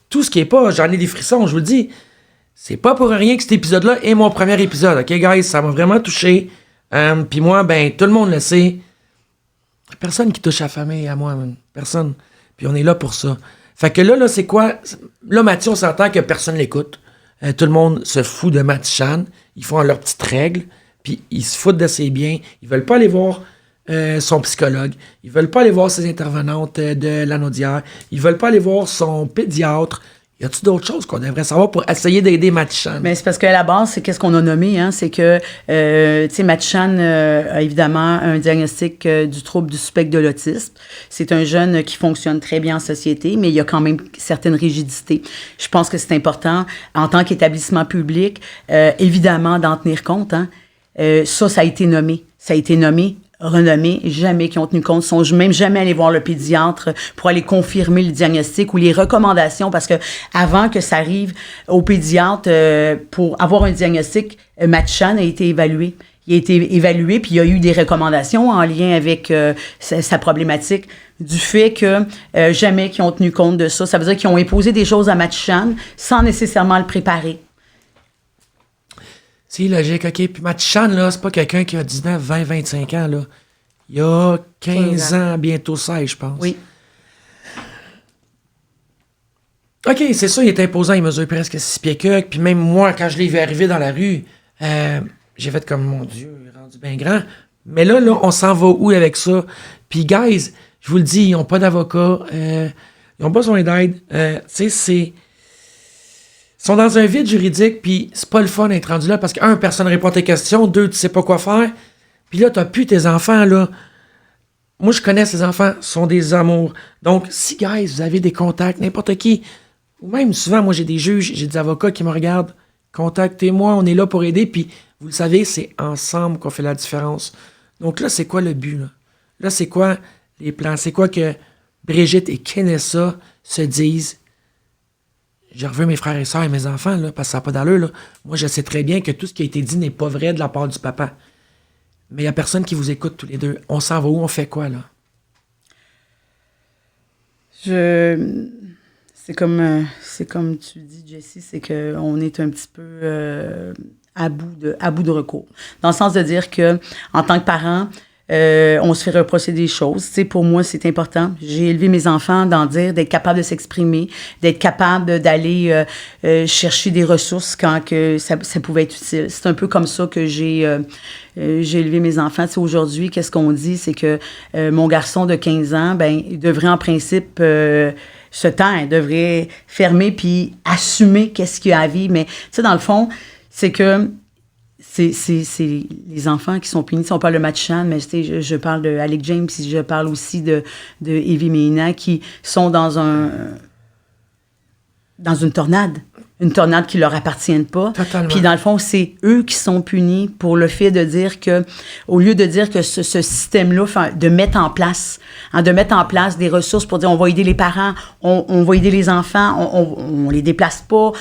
Tout ce qui est pas, j'en ai des frissons, je vous le dis. C'est pas pour rien que cet épisode-là est mon premier épisode. OK, guys, ça m'a vraiment touché. Puis moi, ben, tout le monde le sait. Personne qui touche à la famille, à moi, man. Personne. Puis on est là pour ça. Fait que là, c'est quoi? Là, Mathieu, on s'entend que personne l'écoute. Tout le monde se fout de Matichan. Ils font leurs petites règles. Puis ils se foutent de ses biens. Ils veulent pas aller voir son psychologue. Ils veulent pas aller voir ses intervenantes de l'anodière. Ils veulent pas aller voir son pédiatre. Y a-t-il d'autres choses qu'on devrait savoir pour essayer d'aider Matichan? Mais c'est parce qu'à la base, c'est qu'est-ce qu'on a nommé, hein? C'est que, tu sais, Matichan a évidemment un diagnostic du trouble du spectre de l'autisme. C'est un jeune qui fonctionne très bien en société, mais il y a quand même certaines rigidités. Je pense que c'est important, en tant qu'établissement public, évidemment, d'en tenir compte, hein? Ça a été nommé. Ça a été nommé, renommé, jamais qui ont tenu compte, sont même jamais allés voir le pédiatre pour aller confirmer le diagnostic ou les recommandations, parce que avant que ça arrive au pédiatre pour avoir un diagnostic, Matichan a été évalué. Il a été évalué, puis il y a eu des recommandations en lien avec sa problématique, du fait que jamais qu'ils ont tenu compte de ça. Ça veut dire qu'ils ont imposé des choses à Matichan sans nécessairement le préparer. C'est logique, OK. Puis Matichan, là, c'est pas quelqu'un qui a 19, 20, 25 ans, là. Il a 15 ans, bientôt 16, je pense. Oui. OK, c'est ça, il est imposant, il mesure presque 6 pieds quelques. Puis même moi, quand je l'ai vu arriver dans la rue, j'ai fait comme, mon Dieu, il est rendu bien grand. Mais là, on s'en va où avec ça? Puis, guys, je vous le dis, ils n'ont pas d'avocat, ils n'ont pas besoin d'aide. Tu sais, ils sont dans un vide juridique, puis c'est pas le fun d'être rendu là, parce que, 1, personne ne répond à tes questions, 2, tu sais pas quoi faire, puis là, t'as plus tes enfants, là. Moi, je connais ces enfants, ce sont des amours. Donc, si, guys, vous avez des contacts, n'importe qui, ou même souvent, moi, j'ai des juges, j'ai des avocats qui me regardent, contactez-moi, on est là pour aider, puis vous le savez, c'est ensemble qu'on fait la différence. Donc là, c'est quoi le but, là? Là, c'est quoi les plans? C'est quoi que Brigitte et Kenessa se disent? Je veux mes frères et sœurs et mes enfants, là, parce que ça n'a pas d'allure, là. Moi, je sais très bien que tout ce qui a été dit n'est pas vrai de la part du papa. Mais il n'y a personne qui vous écoute tous les deux. On s'en va où? On fait quoi, là? C'est comme tu dis, Jessie, c'est qu'on est un petit peu à bout de recours. Dans le sens de dire que, en tant que parent, on se fait reprocher des choses. Tu sais, pour moi, c'est important. J'ai élevé mes enfants d'en dire, d'être capable de s'exprimer, d'être capable d'aller chercher des ressources quand que ça pouvait être utile. C'est un peu comme ça que j'ai élevé mes enfants. Tu sais, aujourd'hui, qu'est-ce qu'on dit? C'est que mon garçon de 15 ans, ben, il devrait en principe se taire, il devrait fermer puis assumer qu'est-ce qu'il a à vivre. Mais tu sais, dans le fond, c'est que c'est les enfants qui sont punis. Si on parle de Matichan, mais je parle de Alec James, je parle aussi de Evie Mena, qui sont dans une tornade. Une tornade qui leur appartient pas. Totalement. Puis dans le fond, c'est eux qui sont punis pour le fait de dire que, au lieu de dire que ce système-là, de mettre en place des ressources pour dire on va aider les parents, on va aider les enfants, on les déplace pas.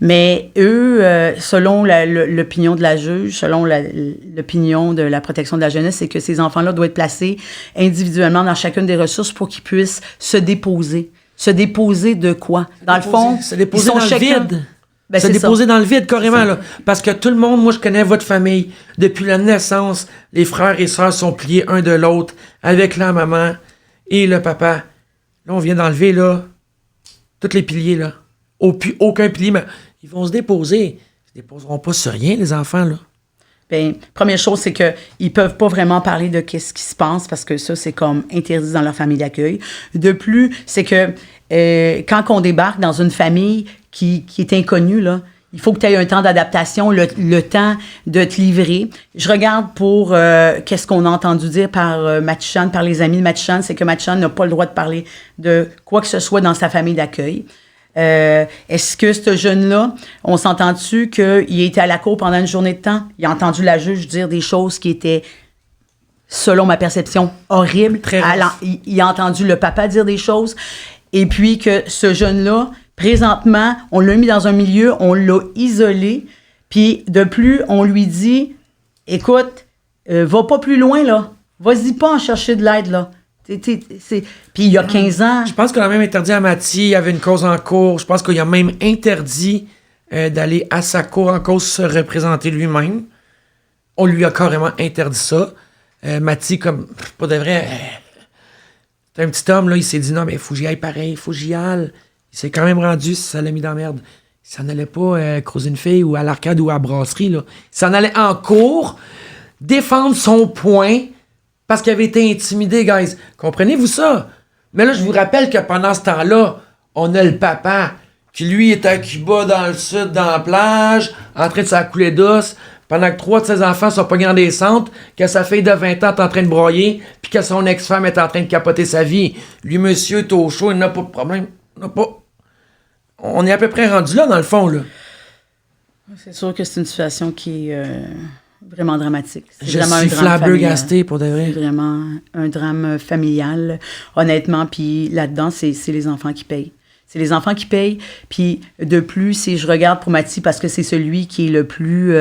Mais eux, selon l'opinion de la juge, selon l'opinion de la protection de la jeunesse, c'est que ces enfants-là doivent être placés individuellement dans chacune des ressources pour qu'ils puissent se déposer. Se déposer de quoi? Dans le fond, se déposer dans le vide. Ben, se déposer dans le vide, carrément, là. Parce que tout le monde, moi, je connais votre famille. Depuis la naissance, les frères et sœurs sont pliés un de l'autre avec la maman et le papa. Là, on vient d'enlever, là, tous les piliers, là. Aucun pilier, mais ils vont se déposer. Ils se déposeront pas sur rien, les enfants, là. Bien, première chose, c'est qu'ils peuvent pas vraiment parler de qu'est-ce qui se passe parce que ça, c'est comme interdit dans leur famille d'accueil. De plus, c'est que quand on débarque dans une famille qui est inconnue, là, il faut que tu aies un temps d'adaptation, le temps de te livrer. Je regarde pour qu'est-ce qu'on a entendu dire par Matishan, par les amis de Matishan, c'est que Matishan n'a pas le droit de parler de quoi que ce soit dans sa famille d'accueil. Est-ce que ce jeune-là, on s'entend-tu qu'il était à la cour pendant une journée de temps? Il a entendu la juge dire des choses qui étaient, selon ma perception, horribles. Il a entendu le papa dire des choses. Et puis que ce jeune-là, présentement, on l'a mis dans un milieu, on l'a isolé. Puis de plus, on lui dit, écoute, va pas plus loin, là. Vas-y pas en chercher de l'aide, là. Puis il y a 15 ans... Je pense qu'on a même interdit à Mathie, il y avait une cause en cours. Je pense qu'il a même interdit d'aller à sa cour en cause se représenter lui-même. On lui a carrément interdit ça. Mathie, comme, pas de vrai... c'est un petit homme, là, il s'est dit, non, mais il faut que j'y aille pareil, il faut que j'y aille. Il s'est quand même rendu, ça l'a mis dans la merde. Il s'en allait pas croiser une fille ou à l'arcade ou à la brasserie, là. Il s'en allait en cours, défendre son point... parce qu'il avait été intimidé, guys. Comprenez-vous ça? Mais là, je vous rappelle que pendant ce temps-là, on a le papa qui, lui, est à Cuba, dans le sud, dans la plage, en train de s'accouler d'os, pendant que 3 de ses enfants sont pognés dans des centres, que sa fille de 20 ans est en train de broyer, puis que son ex-femme est en train de capoter sa vie. Lui, monsieur, est au chaud, il n'a pas de problème. On est à peu près rendu là, dans le fond, là. C'est sûr que c'est une situation qui est... vraiment dramatique. Je suis flabbergasté pour de vrai. C'est vraiment un drame familial, honnêtement. Puis là-dedans, c'est les enfants qui payent. C'est les enfants qui payent. Puis de plus, si je regarde pour Mathie, parce que c'est celui qui est le plus...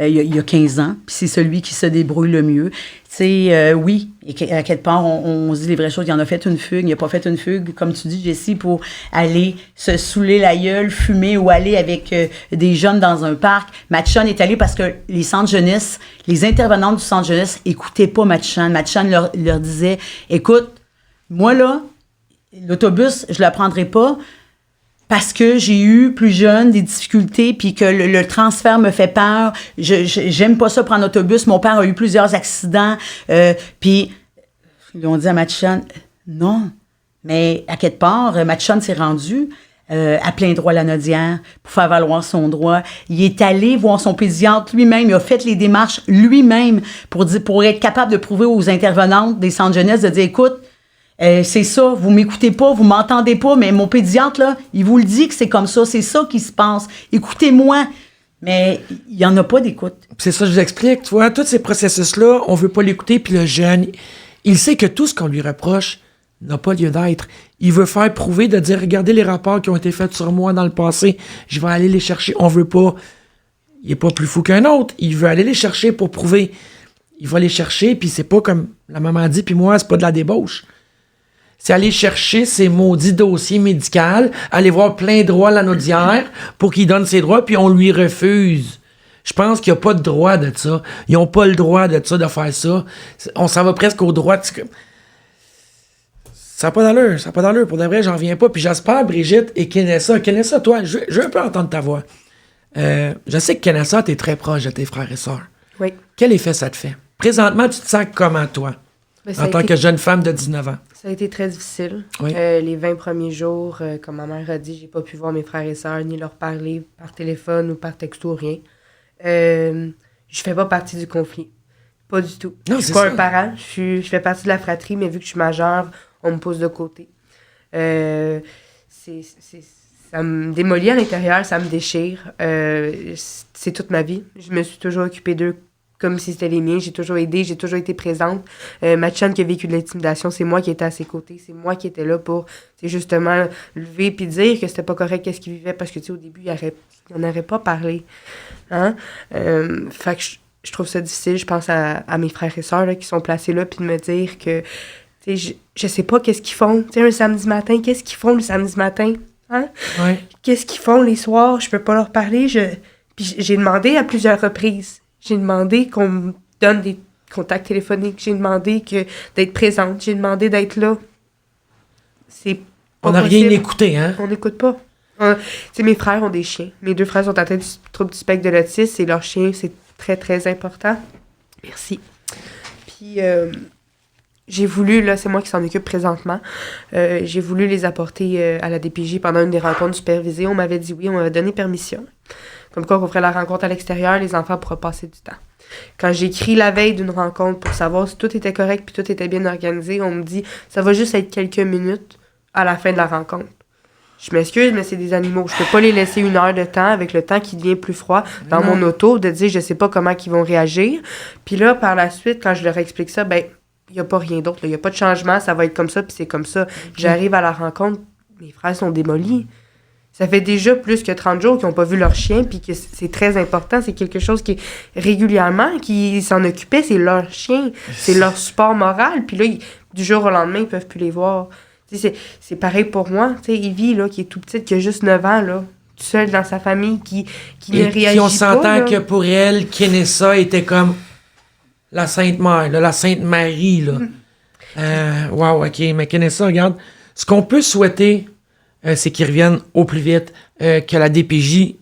il y a 15 ans, puis c'est celui qui se débrouille le mieux. Tu sais, oui, et à quelque part, on se dit les vraies choses. Il en a fait une fugue, il n'a pas fait une fugue, comme tu dis, Jessie, pour aller se saouler la gueule, fumer ou aller avec des jeunes dans un parc. Matishan est allé parce que les centres jeunesse, les intervenantes du centre jeunesse n'écoutaient pas Matishan. Matishan leur disait, écoute, moi là, l'autobus, je ne le prendrai pas, parce que j'ai eu plus jeune des difficultés puis que le transfert me fait peur. J'aime pas ça prendre l'autobus. Mon père a eu plusieurs accidents. Puis ils ont dit à Matishan, non. Mais à quelque part, Matishan s'est rendu à plein droit Lanaudière pour faire valoir son droit. Il est allé voir son pédiatre lui-même. Il a fait les démarches lui-même pour être capable de prouver aux intervenantes des centres jeunesse de dire, écoute, c'est ça, vous m'écoutez pas, vous m'entendez pas, mais mon pédiatre, là, il vous le dit que c'est comme ça, c'est ça qui se passe. Écoutez-moi. Mais il n'y en a pas d'écoute. C'est ça, je vous explique, tu vois, tous ces processus-là, on veut pas l'écouter, puis le jeune, il sait que tout ce qu'on lui reproche n'a pas lieu d'être. Il veut faire prouver, de dire, regardez les rapports qui ont été faits sur moi dans le passé, je vais aller les chercher. On veut pas... Il est pas plus fou qu'un autre. Il veut aller les chercher pour prouver. Il va les chercher, puis c'est pas comme la maman dit, puis moi, c'est pas de la débauche. C'est aller chercher ses maudits dossiers médicaux, aller voir plein droit Lanaudière pour qu'il donne ses droits, puis on lui refuse. Je pense qu'il n'y a pas de droit de ça. Ils n'ont pas le droit de ça, de faire ça. On s'en va presque au droit. Ça n'a pas d'allure, ça n'a pas d'allure. Pour de vrai, j'en reviens pas. Puis j'espère, Brigitte et Kenessa, toi, je veux un peu entendre ta voix. Je sais que Kenessa, t'es très proche de tes frères et sœurs. Oui. Quel effet ça te fait? Présentement, tu te sens comment, toi, en tant que jeune femme de 19 ans? Ça a été très difficile. Oui. Les 20 premiers jours, comme ma mère a dit, j'ai pas pu voir mes frères et sœurs, ni leur parler par téléphone ou par texto, rien. Je fais pas partie du conflit. Pas du tout. Non, je suis pas un parent. Je fais partie de la fratrie, mais vu que je suis majeure, on me pose de côté. Ça me démolit à l'intérieur, ça me déchire. C'est toute ma vie. Je me suis toujours occupée d'eux comme si c'était les miens. J'ai toujours aidé, j'ai toujours été présente. Matishan qui a vécu de l'intimidation, c'est moi qui étais à ses côtés. C'est moi qui étais là pour justement lever puis dire que c'était pas correct qu'est-ce qu'il vivait parce que au début, il n'en aurait pas parlé. Hein? Fait que je trouve ça difficile. Je pense à mes frères et sœurs là, qui sont placés là puis de me dire que je sais pas qu'est-ce qu'ils font. T'sais, un samedi matin, qu'est-ce qu'ils font le samedi matin? Hein? Ouais. Qu'est-ce qu'ils font les soirs? Je peux pas leur parler. Puis j'ai demandé à plusieurs reprises. J'ai demandé qu'on me donne des contacts téléphoniques. J'ai demandé d'être présente. J'ai demandé d'être là. C'est pas On n'a rien écouté, hein? On n'écoute pas. Mes frères ont des chiens. Mes 2 frères sont atteints du trouble du spectre de l'autisme et leur chien, c'est très, très important. Merci. Puis, j'ai voulu, là, c'est moi qui s'en occupe présentement, j'ai voulu les apporter à la DPJ pendant une des rencontres supervisées. On m'avait dit oui, on m'avait donné permission. comme quoi qu'on ferait la rencontre à l'extérieur, les enfants pourraient passer du temps. Quand j'écris la veille d'une rencontre pour savoir si tout était correct puis tout était bien organisé, on me dit « ça va juste être quelques minutes à la fin de la rencontre ». Je m'excuse, mais c'est des animaux. Je peux pas les laisser 1 heure de temps avec le temps qui devient plus froid dans mon auto, de dire je sais pas comment ils vont réagir. Puis là, par la suite, quand je leur explique ça, ben il n'y a pas rien d'autre. Il n'y a pas de changement, ça va être comme ça, puis c'est comme ça. J'arrive à la rencontre, mes frères sont démolis. Ça fait déjà plus que 30 jours qu'ils n'ont pas vu leur chien, puis que c'est très important. C'est quelque chose qui, régulièrement, qui s'en occupait, c'est leur chien. C'est leur support moral. Puis là, du jour au lendemain, ils ne peuvent plus les voir. C'est pareil pour moi. Tu sais, Evie, là, qui est tout petite, qui a juste 9 ans, là, tout seul dans sa famille, qui ne réagit pas. Et on s'entend que pour elle, Kenessa était comme la Sainte Mère, là, la Sainte Marie, là. Wow, OK. Mais Kenessa, regarde, ce qu'on peut souhaiter, c'est qu'ils reviennent au plus vite, que la DPJ,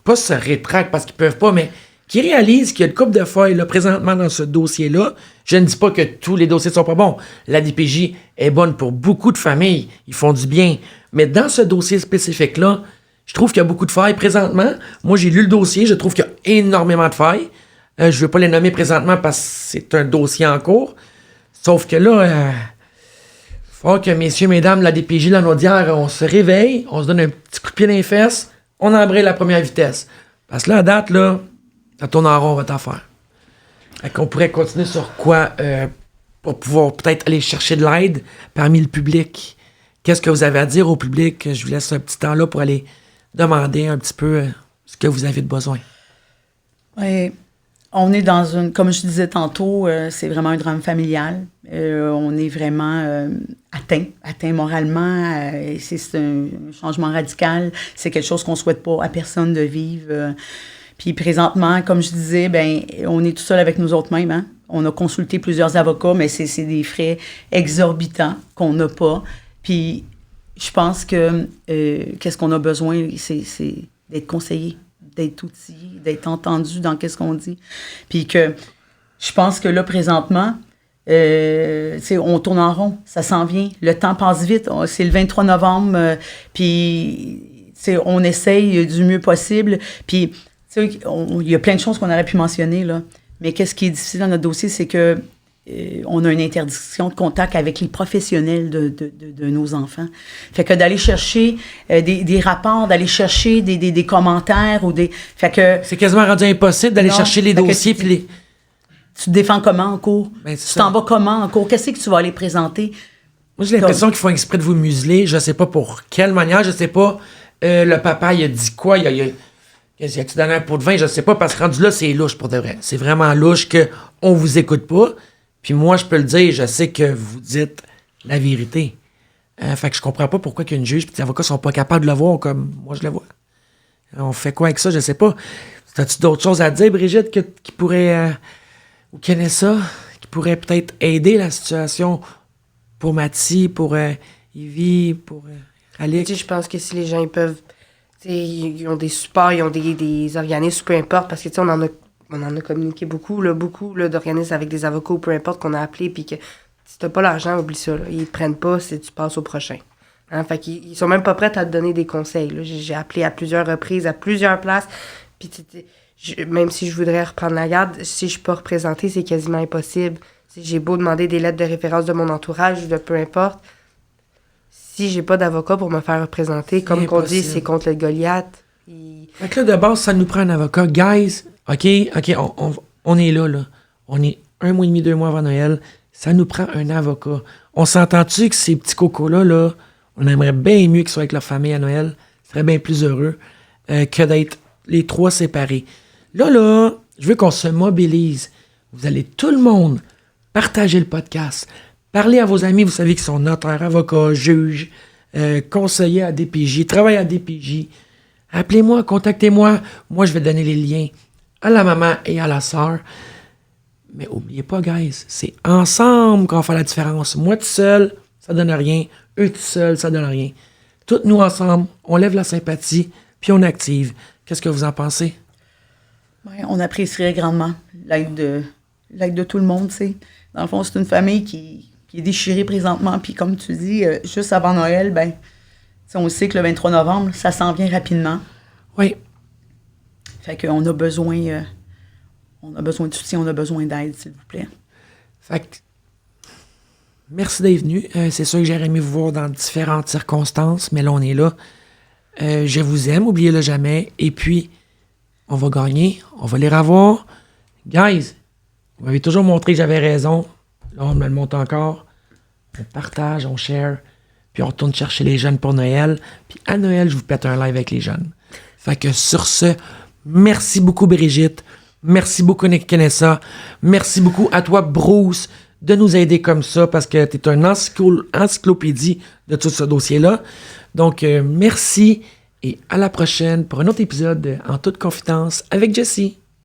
pas se rétracte parce qu'ils peuvent pas, mais qu'ils réalisent qu'il y a une couple de feuilles, là, présentement dans ce dossier-là. Je ne dis pas que tous les dossiers sont pas bons. La DPJ est bonne pour beaucoup de familles. Ils font du bien. Mais dans ce dossier spécifique-là, je trouve qu'il y a beaucoup de failles présentement. Moi, j'ai lu le dossier. Je trouve qu'il y a énormément de failles. Je ne veux pas les nommer présentement parce que c'est un dossier en cours. Sauf que là, faut que messieurs, mesdames, la DPJ, la Naudière, on se réveille, on se donne un petit coup de pied dans les fesses, on embraye la première vitesse. Parce que là, à date, là, ça tourne en rond votre affaire. Fait qu'on pourrait continuer sur quoi pour pouvoir peut-être aller chercher de l'aide parmi le public. Qu'est-ce que vous avez à dire au public? Je vous laisse un petit temps là pour aller demander un petit peu ce que vous avez de besoin. Oui. On est dans une, comme je disais tantôt, c'est vraiment un drame familial. On est vraiment atteint moralement. C'est un changement radical. C'est quelque chose qu'on ne souhaite pas à personne de vivre. Puis présentement, comme je disais, ben on est tout seul avec nous autres mêmes. Hein? On a consulté plusieurs avocats, mais c'est des frais exorbitants qu'on n'a pas. Puis je pense que qu'est-ce qu'on a besoin, c'est d'être conseillé, d'être outillé, d'être entendu dans qu'est-ce qu'on dit. Puis que je pense que là, présentement, on tourne en rond, ça s'en vient. Le temps passe vite. C'est le 23 novembre, puis on essaye du mieux possible. Puis il y a plein de choses qu'on aurait pu mentionner, là. Mais qu'est-ce qui est difficile dans notre dossier, c'est que on a une interdiction de contact avec les professionnels de nos enfants. Fait que d'aller chercher des rapports, d'aller chercher des commentaires ou des... Fait que... C'est quasiment rendu impossible d'aller chercher les dossiers puis les... Tu te défends comment en cours? Ben, tu t'en vas comment en cours? Qu'est-ce que tu vas aller présenter? Moi, j'ai l'impression qu'ils font exprès de vous museler. Je sais pas pour quelle manière. Je sais pas. Le papa, il a dit quoi? Il a-tu donné un pot de vin? Je sais pas, parce que rendu là, c'est louche pour de vrai. C'est vraiment louche qu'on vous écoute pas. Puis moi, je peux le dire, je sais que vous dites la vérité. Fait que je comprends pas pourquoi qu'une juge et les avocats sont pas capables de le voir comme moi je le vois. On fait quoi avec ça? Je sais pas. As-tu d'autres choses à dire, Brigitte, qui pourraient... ou Kenessa, qui pourrait peut-être aider la situation pour Mathie, pour Ivy, pour Alix? Je pense que si les gens ils peuvent... Ils ont des supports, ils ont des organismes, peu importe, parce que on en a communiqué beaucoup d'organismes avec des avocats ou peu importe qu'on a appelé, puis que si t'as pas l'argent, oublie ça. Là. Ils te prennent pas si tu passes au prochain. Hein? Fait qu'ils sont même pas prêts à te donner des conseils. Là. J'ai appelé à plusieurs reprises, à plusieurs places, puis même si je voudrais reprendre la garde, si je suis pas représentée, c'est quasiment impossible. J'ai beau demander des lettres de référence de mon entourage, de peu importe. Si j'ai pas d'avocat pour me faire représenter, comme qu'on dit, c'est contre le Goliath. Fait que là, de base, ça nous prend un avocat. Guys, OK, on est là. On est 1 mois et demi, 2 mois avant Noël. Ça nous prend un avocat. On s'entend-tu que ces petits cocos-là, là, on aimerait bien mieux qu'ils soient avec leur famille à Noël. Ils seraient bien plus heureux que d'être les 3 séparés. Là, je veux qu'on se mobilise. Vous allez tout le monde partager le podcast. Parlez à vos amis, vous savez qu'ils sont notaires, avocats, juges, conseillers à DPJ, travaillent à DPJ. Appelez-moi, contactez-moi. Moi, je vais donner les liens à la maman et à la sœur. Mais oubliez pas, guys, c'est ensemble qu'on fait la différence. Moi tout seul, ça donne rien. Eux tout seuls, ça donne rien. Toutes nous ensemble, on lève la sympathie, puis on active. Qu'est-ce que vous en pensez? Ouais, on apprécierait grandement l'aide de tout le monde, tu sais. Dans le fond, c'est une famille qui est déchirée présentement, puis comme tu dis, juste avant Noël, ben, on sait que le 23 novembre, ça s'en vient rapidement. Oui. Fait qu'on a besoin de soutien, on a besoin d'aide, s'il vous plaît. Fait que, merci d'être venu. C'est sûr que j'aurais aimé vous voir dans différentes circonstances, mais là, on est là. Je vous aime, oubliez-le jamais. Et puis, on va gagner, on va les revoir. Guys, vous m'avez toujours montré que j'avais raison. Là, on me le montre encore. On partage, on share, puis on retourne chercher les jeunes pour Noël. Puis à Noël, je vous pète un live avec les jeunes. Fait que sur ce, merci beaucoup Brigitte. Merci beaucoup Kenessa. Merci beaucoup à toi Bruce de nous aider comme ça parce que tu es une encyclopédie de tout ce dossier-là. Donc, merci et à la prochaine pour un autre épisode de En toute confidence avec Jessie.